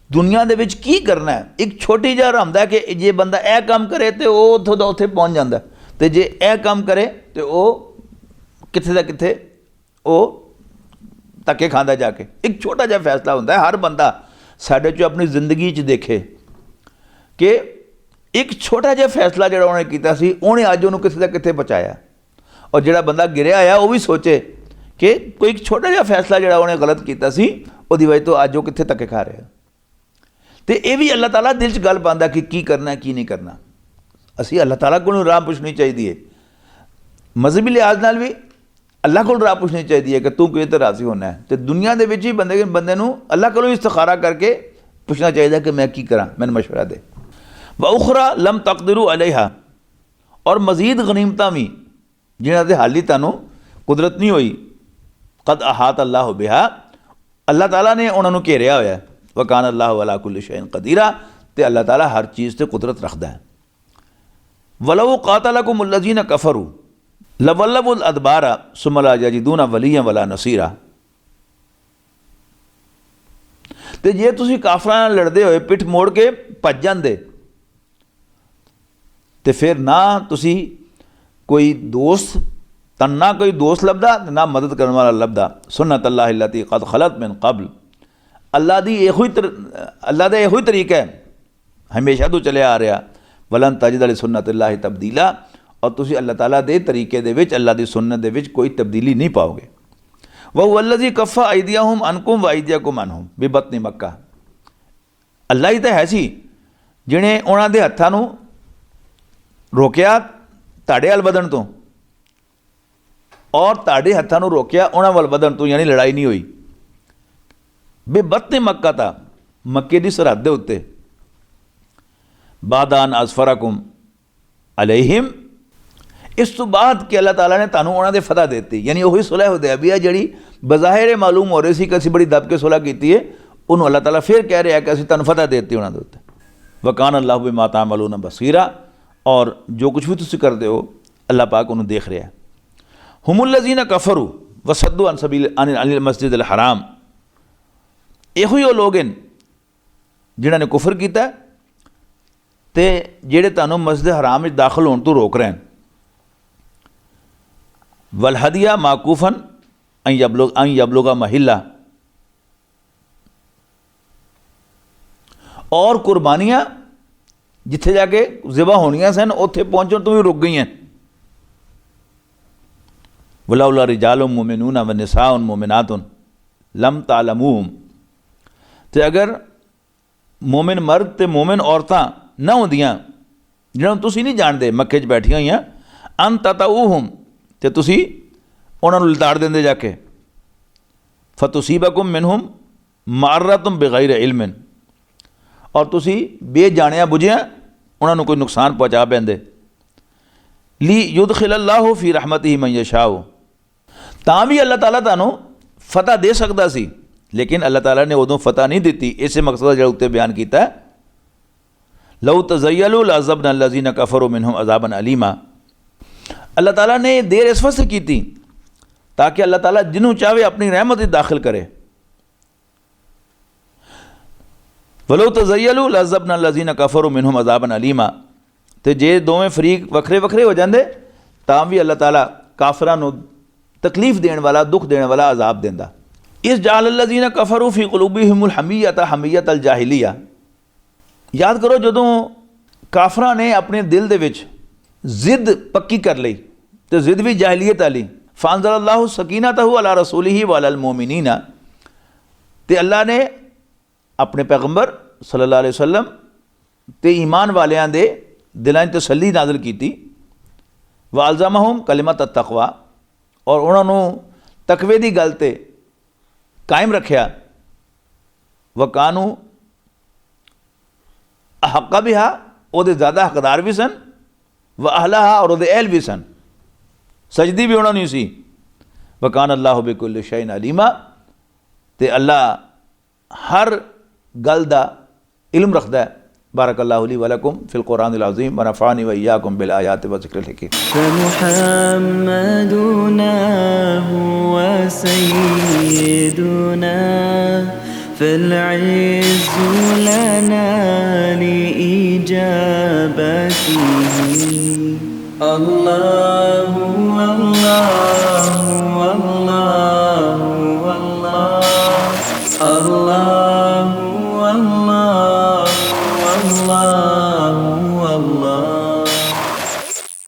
दुनिया दे विच की करना है, एक छोटी जिहा रहा है कि जे बंदा यह काम करे तो वह उत्थों दा उत्थे पहुँच जाता, तो जे यह काम करे तो वह कित्थे दा कित्थे वो धक्के खांदा जाके। एक छोटा जिहा फैसला होंदा है। हर बंदा साडे चों अपनी जिंदगी च देखे कि एक छोटा जिहा फैसला जिहड़ा उन्हें कीता सी, उन्हें अज उहनूं कित्थे दा कित्थे पहुँचाया। और जिहड़ा बंदा गिरिया आया वो भी सोचे कि कोई एक छोटा जिहा फैसला जिहड़ा उन्हें गलत कीता सी, उहदी वजह तो अज वो कित्थे धक्के खा रहे। तो यह भी अल्लाह ताला दिल च गल पांदा कि की करना है की नहीं करना। असी अल्लाह ताला को राह पुछनी चाहिए, मजहबी लिहाज नाल भी अल्लाह को राह पुछनी चाहिए कि तू किस राजी होना है। तो दुनिया के विच ही बंदे नूं अल्लाह को इस्तिखारा करके पुछना चाहिए कि मैं की करा, मैंने मशवरा दे। व उखरा लम तकदिरू अलैहा, और मजीद गनीमतां भी जिन्हां दे हाली तुहानूं कुदरत नहीं हुई। कद अहात अल्लाह बिहा, अल्लाह ताला ने उन्होंने घेरिया होया। वकान अल्लाह अला कुल्लि शैइन कदीरा, ते अल्लाह ताला हर चीज़ से कुदरत रखता है। वलौ कातलकुमुल्लज़ीना कफरू लवल्लवुल अदबारा सुम्मा ला यजिदूना वलिय्यन वला नसीरा। ते जे तुसीं काफरां नाल लड़दे होए पिठ मोड़ के भज जांदे, ते फिर ना तुसीं कोई दोस्त ना कोई दोस्त लभदा, ना मदद करने वाला लभदा। सुन्नत अल्लाह अल्लती कद खलत मिन कबल, अल्लाह दी अल्लाह का यही तरीका है, हमेशा तो चलिया आ रहा। वलन तजिद अली सुन्नत अल्लाह तब्दीला, और तुसी अल्लाह ताला दे तरीके दे विच, अल्लाह दी सुन्नत दे विच कोई तब्दीली नहीं पाओगे। वह वल्लज़ी कफ़ा अयदियहुम अनकुम व अयदियकुम अनहुम बिबत्नि मक्का, अल्लाह ही तो है सी जिन्हें उन्हां दे हत्थां नूं रोकिया तुहाडे अल वधण तो, और तुहाडे हत्थां नूं रोकिया उन्हां वल वधण तो, यानी लड़ाई नहीं हुई। बेबत्ने मक्का था, मक्के की सरहद के उत्ते। बादान असफराकुम अलैहिम, इस तो बाद कि अल्लाह ताला ने तुहानूं उन्हां दे फतह देती, यानी वही सुलह हुदैबिया जिहड़ी बज़ाहिर मालूम हो रही सी कि असीं बड़ी दब के सुलह कीती है, उन्होंने अल्लाह ताला फिर कह रहा है कि असीं तुहानूं फतह देती उन्हां दे उत्ते। वकान अल्लाहु बिमा तामलून बसीरा, और जो कुछ भी तुसीं करदे हो अल्लाह पाक उन्हें देख रहा है। हुमुल्लज़ीना कफरू वसद्दू अन सबील अनिल मस्जिदिल हराम, ਇਹੋ ਹੀ ਉਹ लोग हैं जिन्होंने ने कुफर किया तो जेड़े तुहानूं मस्जिद हराम में दाखिल होने तो रोक रहे हैं। वल हदिया माकूफन अन यबलुगा महिला, और कुर्बानियाँ जिथे जाके ज़िबा होनियां सन उत्थे पहुँचण तो भी रुक गई हैं। वलौला रिजालुम मुमिनून व निसाउन मुमिनातुन लम तालमूहुम, तो अगर मोमिन मर्द ते मोमिन औरतां ना होंदियां जिन्होंने तुसीं नहीं जानते, मक्के च बैठियां हुई अन तताऊहुम, तो तुसीं उन्हां नूं लताड़ देंदे जाके। फतुसीबकुम मिनहुम मार्रतुम बिगैर इल्मिन, और तुसी बेजाणिया बुझिया उन्होंने कोई नुकसान पहुँचा पैंदे। ली युदखिलल्लाहु फी रहमतिही मन यशाउ, तां भी अल्लाह ताला तुहानू फतह दे सकता सी, लेकिन अल्लाह ताला ने उदों फतह नहीं दी। इसे मकसद जो उत्ते बयान किया, लौ तज़य्यलू लअज़बना अल्लज़ीना कफ़रू मिनहुम अज़ाबन अलीमा। अल्लाह ताला ने देर इस वजह से की थी ताकि अल्लाह ताला जिन्हों चाहे अपनी रहमत दाखिल करे। वलो तज़य्यलू लअज़बना अल्लज़ीना कफ़रू मिनहुम अज़ाबन अलीमा, तो जे दोवें फरीक वखरे वखरे हो जाते तां भी अल्लाह ताला काफरां नूं तकलीफ देने वाला, दुख देने वाला अजाब देंदा। इस जालल्लज़ीना कफ़रू फ़ी क़ुलूबिहिमुल हमियत हमियतल जाहिलिया। याद करो जदों काफरां ने अपने दिल दे विच जिद पक्की कर ली, तो जिद भी जाहिलियत वाली। फ़अंज़लल्लाहु सकीनतहु अला रसूलिही व अलल मोमिनीना, ते अल्लाह ने अपने पैगंबर सल्लल्लाहु अलैहि वसल्लम ते ईमान वालियां दे दिलां तसल्ली नाज़िल की। व अलज़महुम कलिमत तक़वा, और उन्होंने तकवे की गल ते कायम रखा। व कानू हक़ा बिहा, वो ज़्यादा हकदार भी सन। व अहलहा, और वो अहल भी सन, सजदी भी उन्होंने सी। व कान अल्लाहु बिकुल्लि शैइन अलीमा, ते अल्लाह हर गल दा इल्म रखता है। बारकल्लाहु ली व लकुम फिल कुरानिल अज़ीम व नफ़अनी व इय्याकुम बिल आयाति व ज़िक्रिल हकीम। फमुहम्मदुना हुवा सय्यिदुना फ़ल-इज़्ज़ु लना लिइजाबतिही। अल्लाहु अल्लाहु अल्लाहु अल्लाह, अल्लाहु अल्लाहु अल्लाहु अल्लाह।